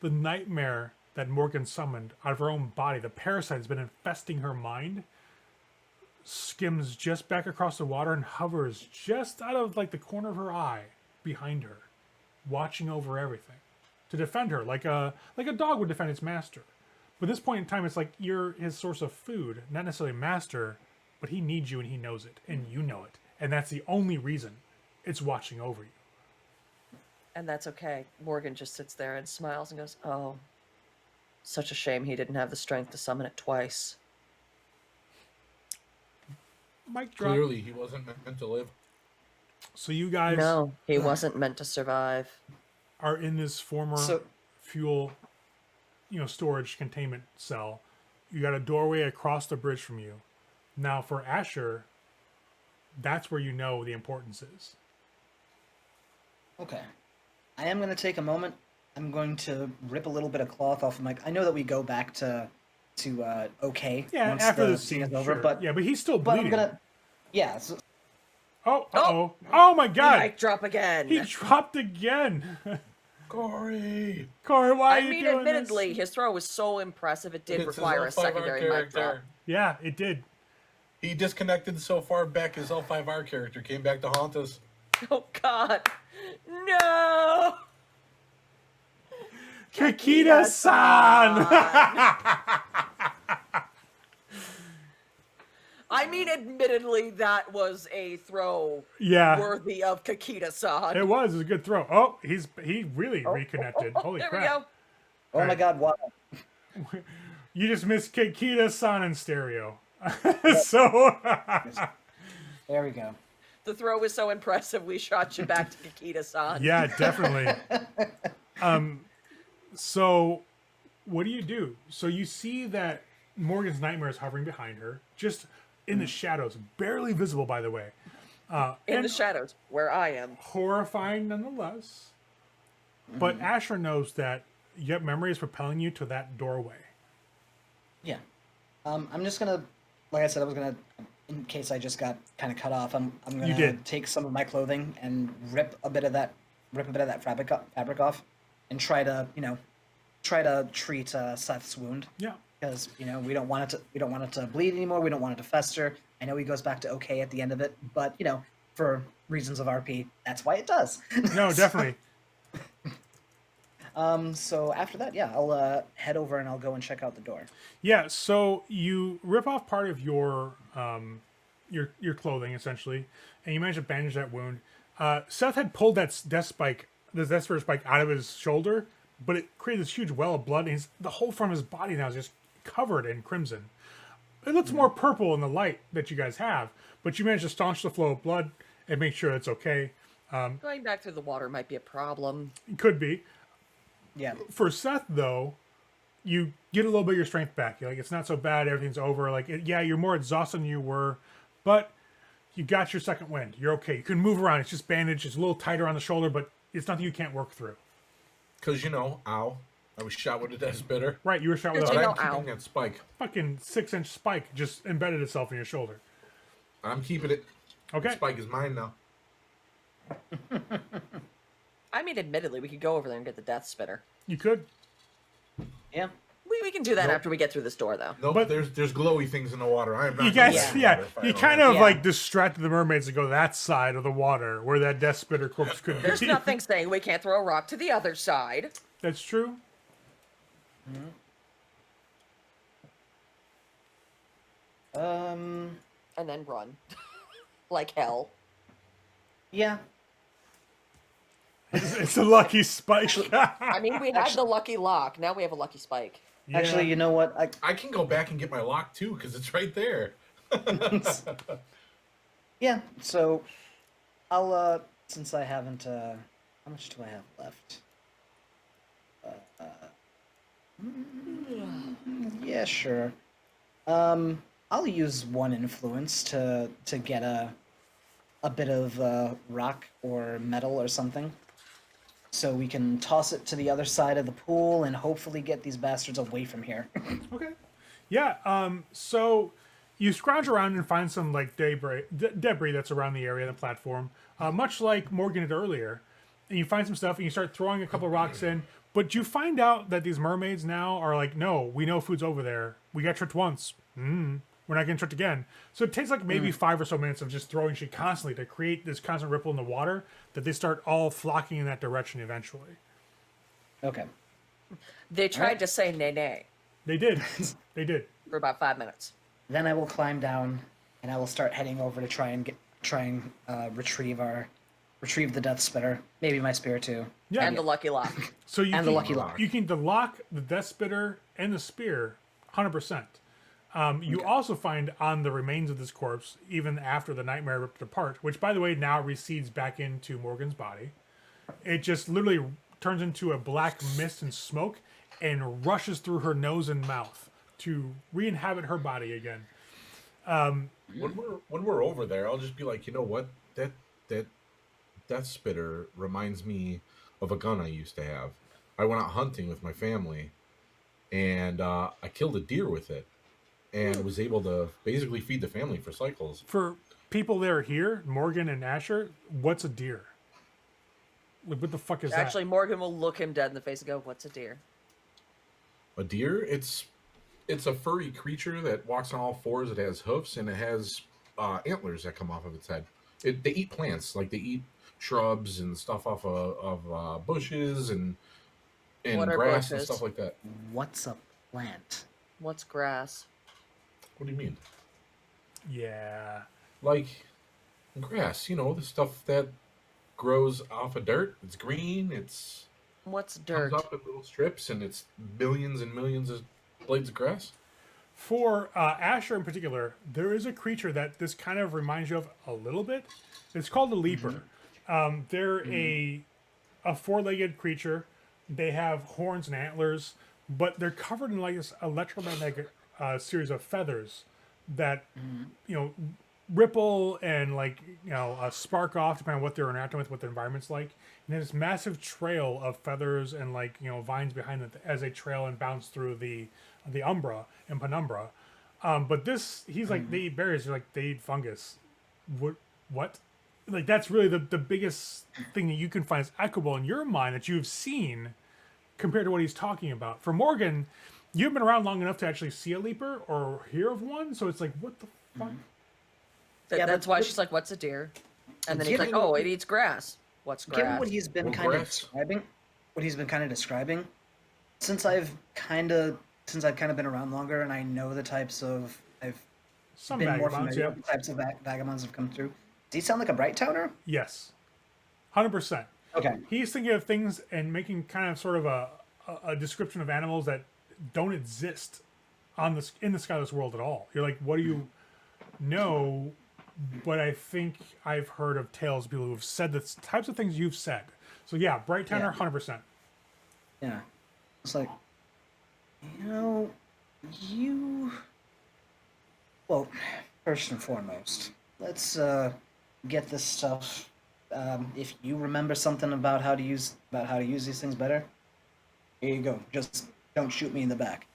the nightmare that Morgan summoned out of her own body, the parasite has been infesting her mind, skims just back across the water and hovers just out of like the corner of her eye behind her, watching over everything to defend her like a dog would defend its master. But at this point in time, it's like you're his source of food, not necessarily master, but he needs you and he knows it, and you know it, and that's the only reason it's watching over you. And that's okay. Morgan just sits there and smiles and goes, "Oh, such a shame he didn't have the strength to summon it twice." Mic drop. Clearly, he wasn't meant to live. So you guys No, he wasn't meant to survive. are in this former So- fuel, storage containment cell. You got a doorway across the bridge from you. Now for Asher, that's where you know the importance is. Okay. I am going to take a moment. I'm going to rip a little bit of cloth off of my... I know that we go back to okay Yeah, once after the the scene is over, sure. but but he's still but bleeding. I'm gonna... Yeah, so, Oh my god! Mic drop again. He dropped again. Corey! Corey, why I are you mean, doing admittedly, this? his throw was so impressive it did It's his require a L5R secondary mic drop. character. Yeah, it did. He disconnected so far back, his L5R character came back to haunt us. Oh God, no! Kakita-san! I mean, admittedly, that was a throw Yeah, worthy of Kakita-san. it was. It was a good throw. Oh, he really reconnected. Holy there crap! we go. Oh my Alright. God! Wow. You just missed Kikita-san in stereo. So There we go. The throw was so impressive, we shot you back to Kakita-san. yeah, definitely. So what do? So you see that Morgan's nightmare is hovering behind her, just in the shadows, barely visible, by the way. In And the shadows, where I am. horrifying nonetheless. But Asher knows that yet memory is propelling you to that doorway. Yeah. I'm just gonna, like I said, I was gonna, in case I just got kind of cut off. I'm gonna did. take some of my clothing and rip a bit of that fabric off, and try to treat Seth's wound. Yeah. Because we don't want it to bleed anymore. We don't want it to fester. I know he goes back to okay at the end of it, but for reasons of RP, that's why it does. No, definitely. So after that, yeah, I'll head over and I'll go and check out the door. Yeah, so you rip off part of your clothing essentially, and you manage to bandage that wound. Seth had pulled that death spitter spike out of his shoulder, but it created this huge well of blood, and the whole front of his body now is just covered in crimson. It looks more purple in the light that you guys have, but you managed to staunch the flow of blood and make sure it's okay. Going back through the water might be a problem. It could be. Yeah. For Seth, though, you get a little bit of your strength back. You're like, it's not so bad. Everything's over. Like, yeah, you're more exhausted than you were, but you got your second wind. You're okay. You can move around. It's just bandaged. It's a little tighter on the shoulder, but it's nothing you can't work through. Because, ow, I was shot with a death spitter. Right, you were shot with Good But to a I'm know. keeping Ow. that spike. fucking 6-inch spike just embedded itself in your shoulder. I'm keeping it. Okay. The spike is mine now. I mean, admittedly, we could go over there and get the death spitter. You could. Yeah. We can do that Nope. after we get through this door, though. Nope, But- there's glowy things in the water. I am not You going guys, in the yeah, water if I you don't kind have of Yeah. like distracted the mermaids to go that side of the water where that death spitter corpse could There's be. nothing saying we can't throw a rock to the other side. That's true. And then run. Like hell. Yeah. It's a lucky spike. I mean, we had the lucky lock. Now we have a lucky spike. Yeah. Actually, you know what? I can go back and get my lock too because it's right there. Yeah. So, I'll since I haven't. How much do I have left? Yeah, sure. I'll use one influence to get a bit of rock or metal or something, so we can toss it to the other side of the pool and hopefully get these bastards away from here. Okay. Yeah. So you scrounge around and find some like debris that's around the area of the platform, much like Morgan did earlier. And you find some stuff and you start throwing a couple rocks in. But you find out that these mermaids now are like, no, we know food's over there. We got tricked once. We're not getting tricked again. So it takes like maybe 5 or so minutes of just throwing shit constantly to create this constant ripple in the water that they start all flocking in that direction eventually. Okay. They tried to say nay nay They did. They did. for about 5 minutes. Then I will climb down and I will start heading over to try and retrieve the death spitter. Maybe my spear too. Yeah. And the lucky lock. So you And the can, lucky lock. You can lock the death spitter and the spear, 100%. You also find on the remains of this corpse, even after the nightmare ripped it apart, which by the way now recedes back into Morgan's body. It just literally turns into a black mist and smoke and rushes through her nose and mouth to re-inhabit her body again. When we're over there, I'll just be like, you know what? That death spitter reminds me of a gun I used to have. I went out hunting with my family, and I killed a deer with it, and was able to basically feed the family for cycles. For people that are here, Morgan and Asher, what's a deer? Like, what the fuck is Actually, Morgan will look him dead in the face and go, "What's a deer?" A deer? It's a furry creature that walks on all fours. It has hoofs and it has antlers that come off of its head. They eat plants, like they eat shrubs and stuff off of bushes and What are grass and bushes? stuff like that. What's a plant? What's grass? What do you mean? Yeah. Like grass, the stuff that grows off of dirt. It's green. It's What's comes dirt? up in little strips, and it's millions and millions of blades of grass. For Asher in particular, there is a creature that this kind of reminds you of a little bit. It's called a leaper. They're a four-legged creature. They have horns and antlers, but they're covered in like this electromagnetic series of feathers that ripple and spark off depending on what they're interacting with, what the environment's like. And there's this massive trail of feathers and vines behind it as they trail and bounce through the umbra and penumbra. But he's like, they eat berries. They're like, they eat fungus. What? Like, that's really the biggest thing that you can find is echoable in your mind that you've seen compared to what he's talking about. For Morgan, you've been around long enough to actually see a leaper or hear of one, so it's like, what the fuck? Yeah, That's but why with- she's like, "What's a deer?" And then he's like, Given- "Oh, it eats grass." What's grass? Given what he's been Well, kind of grass- describing, since I've kind of been around longer and I know the types of I've Some been more vagabonds, familiar yeah. with the types of vagabonds have come through. Does he sound like a Bright Towner? Yes. 100%. Okay. He's thinking of things and making kind of sort of a description of animals that don't exist in the Skyless World at all. You're like, what do you know? But I think I've heard of tales of people who've said the types of things you've said. So yeah, Bright Tanner, Yeah. 100%. Yeah. It's like, you. Well, first and foremost, let's get this stuff. If you remember something about how to use these things better, here you go. Just don't shoot me in the back.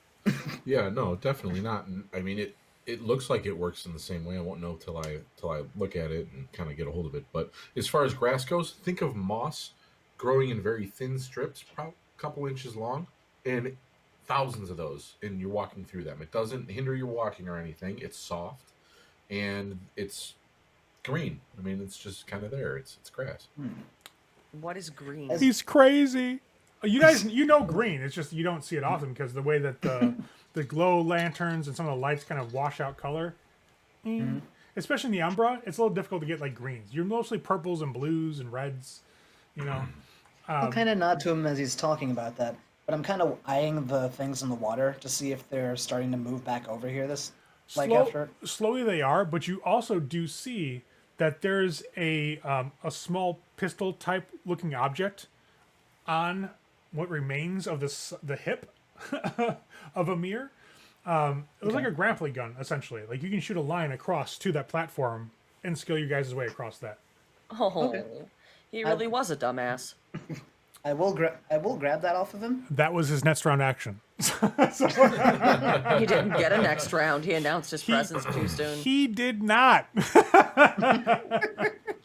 Yeah, no, definitely not. And I mean, it looks like it works in the same way. I won't know till I look at it and kind of get a hold of it. But as far as grass goes, think of moss growing in very thin strips, a couple inches long, and thousands of those, and you're walking through them. It doesn't hinder your walking or anything. It's soft, and it's green. I mean, it's just kind of there. It's grass. What is green? He's crazy. You guys, green. It's just you don't see it often because the way that the glow lanterns and some of the lights kind of wash out color. Especially in the Umbra, it's a little difficult to get like greens. You're mostly purples and blues and reds. I'll kind of nod to him as he's talking about that, but I'm kind of eyeing the things in the water to see if they're starting to move back over here. Slowly they are, but you also do see that there's a small pistol type looking object on what remains of the hip of Amir. It was like a grappling gun, essentially. Like you can shoot a line across to that platform and skill you guys' way across that. Oh, he really was a dumbass. I will grab that off of him. That was his next round action. He didn't get a next round. He announced his presence too soon. He did not.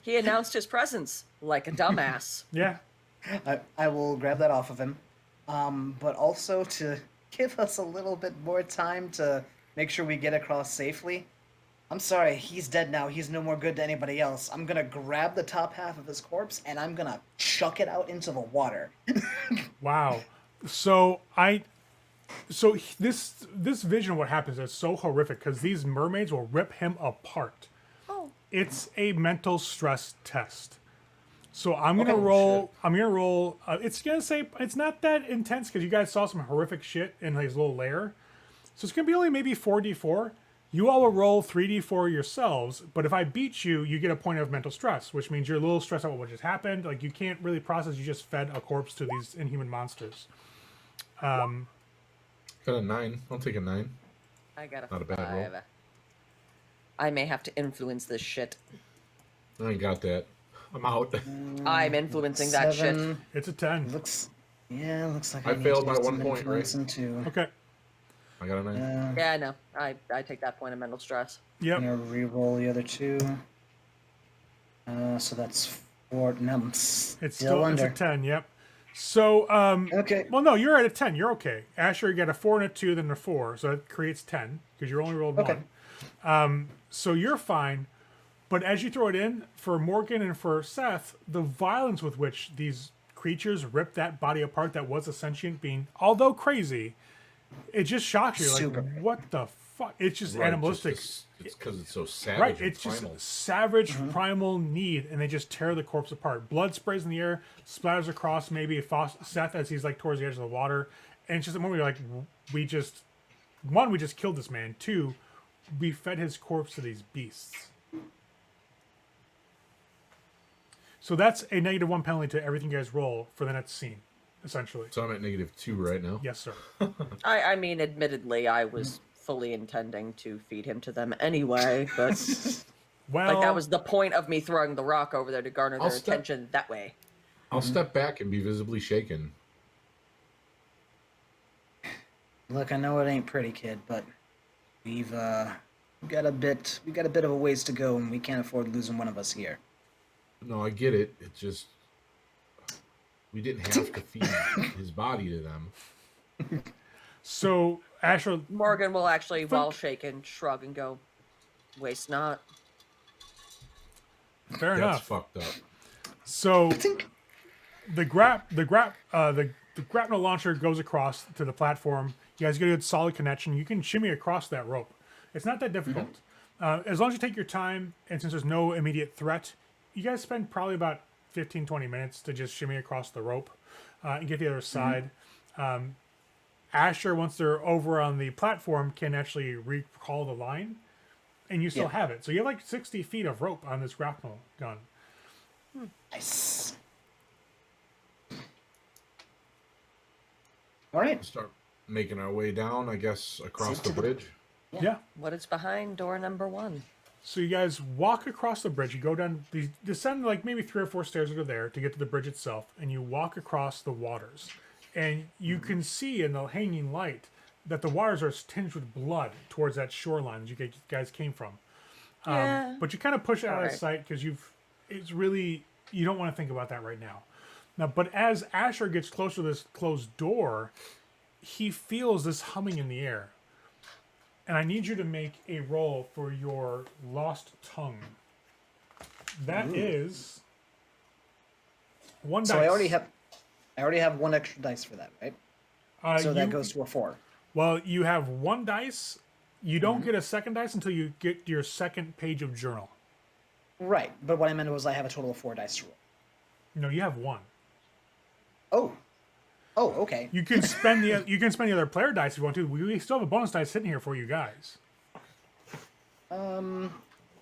He announced his presence like a dumbass. Yeah. I will grab that off of him, but also to give us a little bit more time to make sure we get across safely. I'm sorry, he's dead now. He's no more good to anybody else. I'm gonna grab the top half of his corpse and I'm gonna chuck it out into the water. Wow. So this vision of what happens is so horrific because these mermaids will rip him apart. Oh. It's a mental stress test. So I'm gonna roll. I'm gonna roll. It's gonna say it's not that intense because you guys saw some horrific shit in his little lair. So it's gonna be only maybe 4d4. You all will roll 3d4 yourselves, but if I beat you, you get a point of mental stress, which means you're a little stressed out about what just happened. Like you can't really process. You just fed a corpse to these inhuman monsters. Got a 9. I'll take a 9. I got a Not a bad roll. 5. I may have to influence this shit. I ain't got that. I'm out. I'm influencing that shit. 7. It's a 10. Looks like I need failed to by do 1 some point, right? influencing too. Okay. I got a 9. Yeah, no. I take that point of mental stress. Yep. I'm gonna re-roll the other 2. So that's 4. No, I'm It's still still under. it's a 10. Yep. So Okay. well, no, you're at a 10. You're okay. Asher, you got a 4 and a 2, then a 4, so that creates 10 because you're only rolled Okay. 1. So you're fine. But as you throw it in, for Morgan and for Seth, the violence with which these creatures rip that body apart that was a sentient being, although crazy, it just shocks you. Super. Like, what the fuck. It's just Right, animalistic. it's because it's so savage Right, and it's primal. just savage primal need, and they just tear the corpse apart. Blood sprays in the air, splatters across maybe Seth as he's like towards the edge of the water, and it's just a moment where you're like, we just killed this man. Two, we fed his corpse to these beasts. So that's a -1 penalty to everything you guys roll for the next scene, essentially. So I'm at -2 right now. Yes, sir. I mean, admittedly, I was fully intending to feed him to them anyway, but Well, like that was the point of me throwing the rock over there to garner I'll their step- attention that way. I'll step back and be visibly shaken. Look, I know it ain't pretty, kid, but we've got a bit of a ways to go, and we can't afford losing one of us here. No, I get it. It just we didn't have to feed his body to them. so Asher, Morgan will actually, while shaken, shrug and go, "Waste not." fair That's enough. fucked up. So the grapnel launcher goes across to the platform. You guys get a good solid connection. You can shimmy across that rope. It's not that difficult. As long as you take your time, and since there's no immediate threat, you guys spend probably about 15-20 minutes to just shimmy across the rope and get the other side. Asher, once they're over on the platform, can actually recall the line, and you still have it. So you have like 60 feet of rope on this grapnel gun. Nice. All right. Start making our way down, I guess, across Sit the to the- bridge. Yeah. What is behind door number 1? So you guys walk across the bridge. You go down, you descend like maybe 3 or 4 stairs that are there to get to the bridge itself, and you walk across the waters. And you can see in the hanging light that the waters are tinged with blood towards that shoreline that you guys came from. Yeah. But you kind of push it out of Alright. sight because you don't want to think about that right now. But as Asher gets closer to this closed door, he feels this humming in the air. And I need you to make a roll for your lost tongue. That is 1 dice. So I already have 1 extra dice for that, right? So that goes to a 4. Well, you have 1 dice. You don't get a second dice until you get your second page of journal. Right, but what I meant was I have a total of 4 dice to roll. No, you have 1. Oh, okay. You can spend the other player dice if you want to. We still have a bonus dice sitting here for you guys.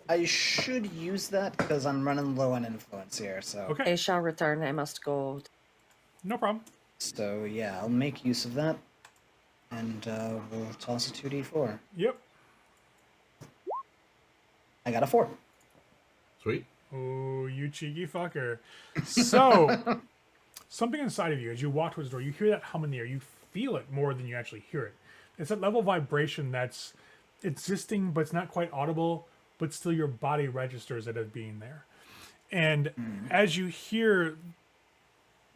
I should use that because I'm running low on influence here. So Okay, They shall return, I must go. no problem. So yeah, I'll make use of that, and we'll toss a 2d4. Yep. I got a 4. Sweet. Oh, you cheeky fucker. So, something inside of you, as you walk towards the door, you hear that hum in the air. You feel it more than you actually hear it. It's that level of vibration that's existing, but it's not quite audible, but still your body registers it as being there. And as you hear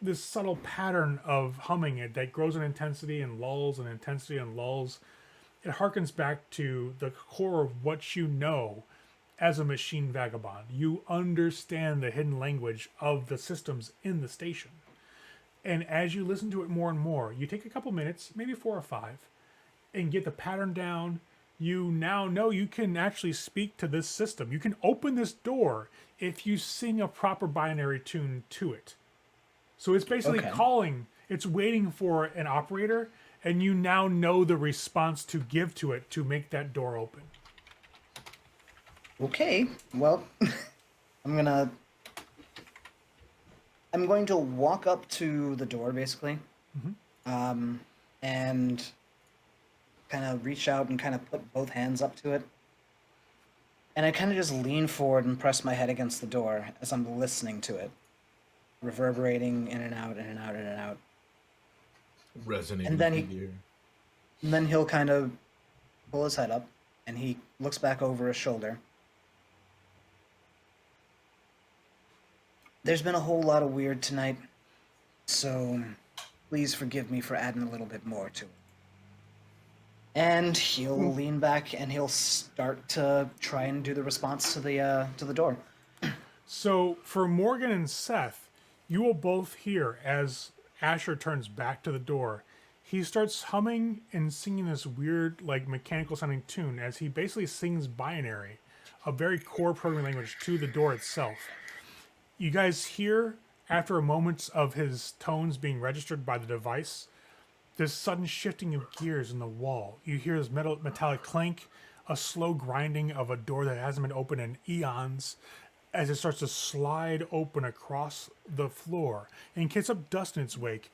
this subtle pattern of humming it that grows in intensity and lulls and intensity and lulls, it harkens back to the core of what you know as a machine vagabond. You understand the hidden language of the systems in the station. And as you listen to it more and more, you take a couple minutes, maybe 4 or 5, and get the pattern down. You now know you can actually speak to this system. You can open this door if you sing a proper binary tune to it. So it's basically Okay. calling, it's waiting for an operator, and you now know the response to give to it to make that door open. Okay, well, I'm going to walk up to the door, basically, and kind of reach out and kind of put both hands up to it. And I kind of just lean forward and press my head against the door as I'm listening to it, reverberating in and out, in and out, in and out. Resonating And then through he- the air. And then he'll kind of pull his head up, and he looks back over his shoulder. There's been a whole lot of weird tonight, so please forgive me for adding a little bit more to it. And he'll lean back and he'll start to try and do the response to the door. So for Morgan and Seth, you will both hear as Asher turns back to the door, he starts humming and singing this weird, like, mechanical sounding tune as he basically sings binary, a very core programming language, to the door itself. You guys hear, after a moment of his tones being registered by the device, this sudden shifting of gears in the wall. You hear this metallic clank, a slow grinding of a door that hasn't been opened in eons, as it starts to slide open across the floor and kicks up dust in its wake.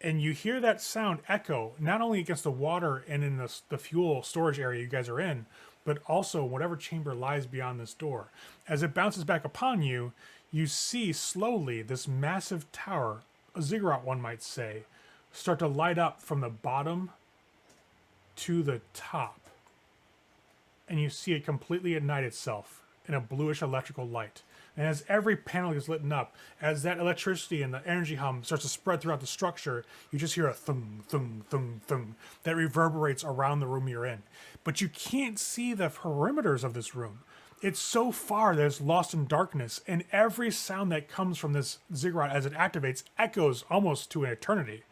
And you hear that sound echo not only against the water and in the fuel storage area you guys are in, but also whatever chamber lies beyond this door. As it bounces back upon you, you see slowly this massive tower, a ziggurat one might say, start to light up from the bottom to the top. And you see it completely ignite itself in a bluish electrical light. And as every panel gets lit up, as that electricity and the energy hum starts to spread throughout the structure, you just hear a thung, thung, thung, thung that reverberates around the room you're in. But you can't see the perimeters of this room. It's so far that it's lost in darkness, and every sound that comes from this ziggurat as it activates echoes almost to an eternity.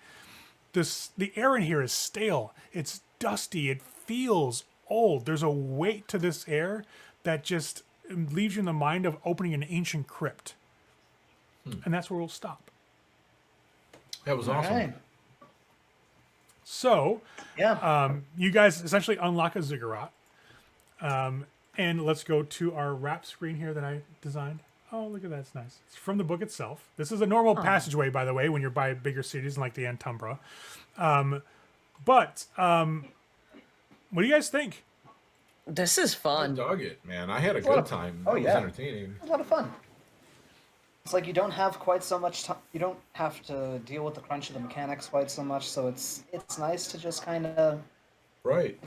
The air in here is stale. It's dusty. It feels old. There's a weight to this air that just leaves you in the mind of opening an ancient crypt. And that's where we'll stop. That was awesome. Alright. So, Yeah. you guys essentially unlock a ziggurat. And let's go to our wrap screen here that I designed. Oh, look at that. It's nice. It's from the book itself. This is a normal passageway, by the way, when you're by bigger cities like the Antumbra. But what do you guys think? This is I fun. dug it, man. I had a lot good of- time. oh, It was yeah. entertaining. It was a lot of fun. It's like you don't have quite so much time. You don't have to deal with the crunch of the mechanics quite so much. So it's nice to just kind of Right.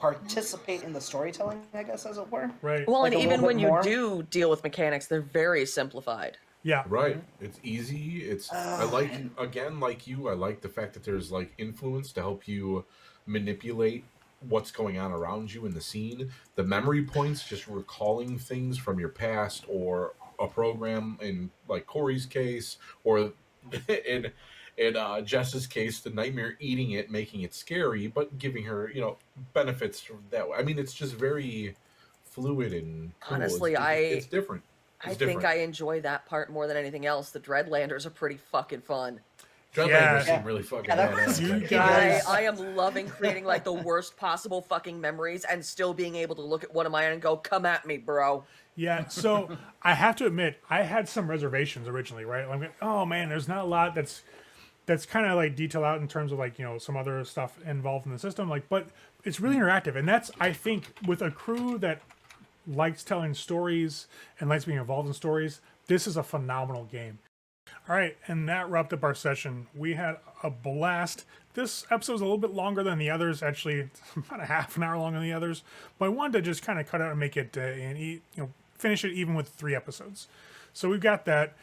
participate in the storytelling, I guess, as it were. Right. Well, Like and a even little when bit you more? do deal with mechanics, they're very simplified. Yeah. Right. It's easy. It's I like and- again, like you, I like the fact that there's like influence to help you manipulate what's going on around you in the scene. The memory points, just recalling things from your past or a program in like Corey's case, or in Jess's case, the nightmare eating it, making it scary, but giving her, benefits from that way. I mean, it's just very fluid and cool. Honestly, it's different. I It's think different. I enjoy that part more than anything else. The Dreadlanders are pretty fucking fun. Dreadlander Yeah. seemed really fucking Yeah, that was badass. You back guys- then. I am loving creating like the worst possible fucking memories and still being able to look at one of mine and go, "Come at me, bro." Yeah, so I have to admit, I had some reservations originally, right? Like, oh man, there's not a lot that's kind of like detailed out in terms of like, some other stuff involved in the system. Like, but it's really interactive, and that's, I think, with a crew that likes telling stories and likes being involved in stories, this is a phenomenal game. All right, and that wrapped up our session. We had a blast. This episode was a little bit longer than the others. Actually, it's about a half an hour longer than the others. But I wanted to just kind of cut out and make it finish it even with 3 episodes. So we've got that.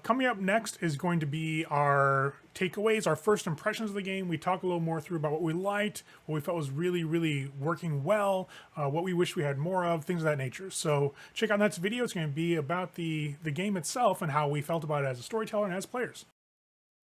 Coming up next is going to be our takeaways, our first impressions of the game. We talk a little more through about what we liked, what we felt was really, really working well, what we wish we had more of, things of that nature. So check out next video. It's going to be about the game itself and how we felt about it as a storyteller and as players.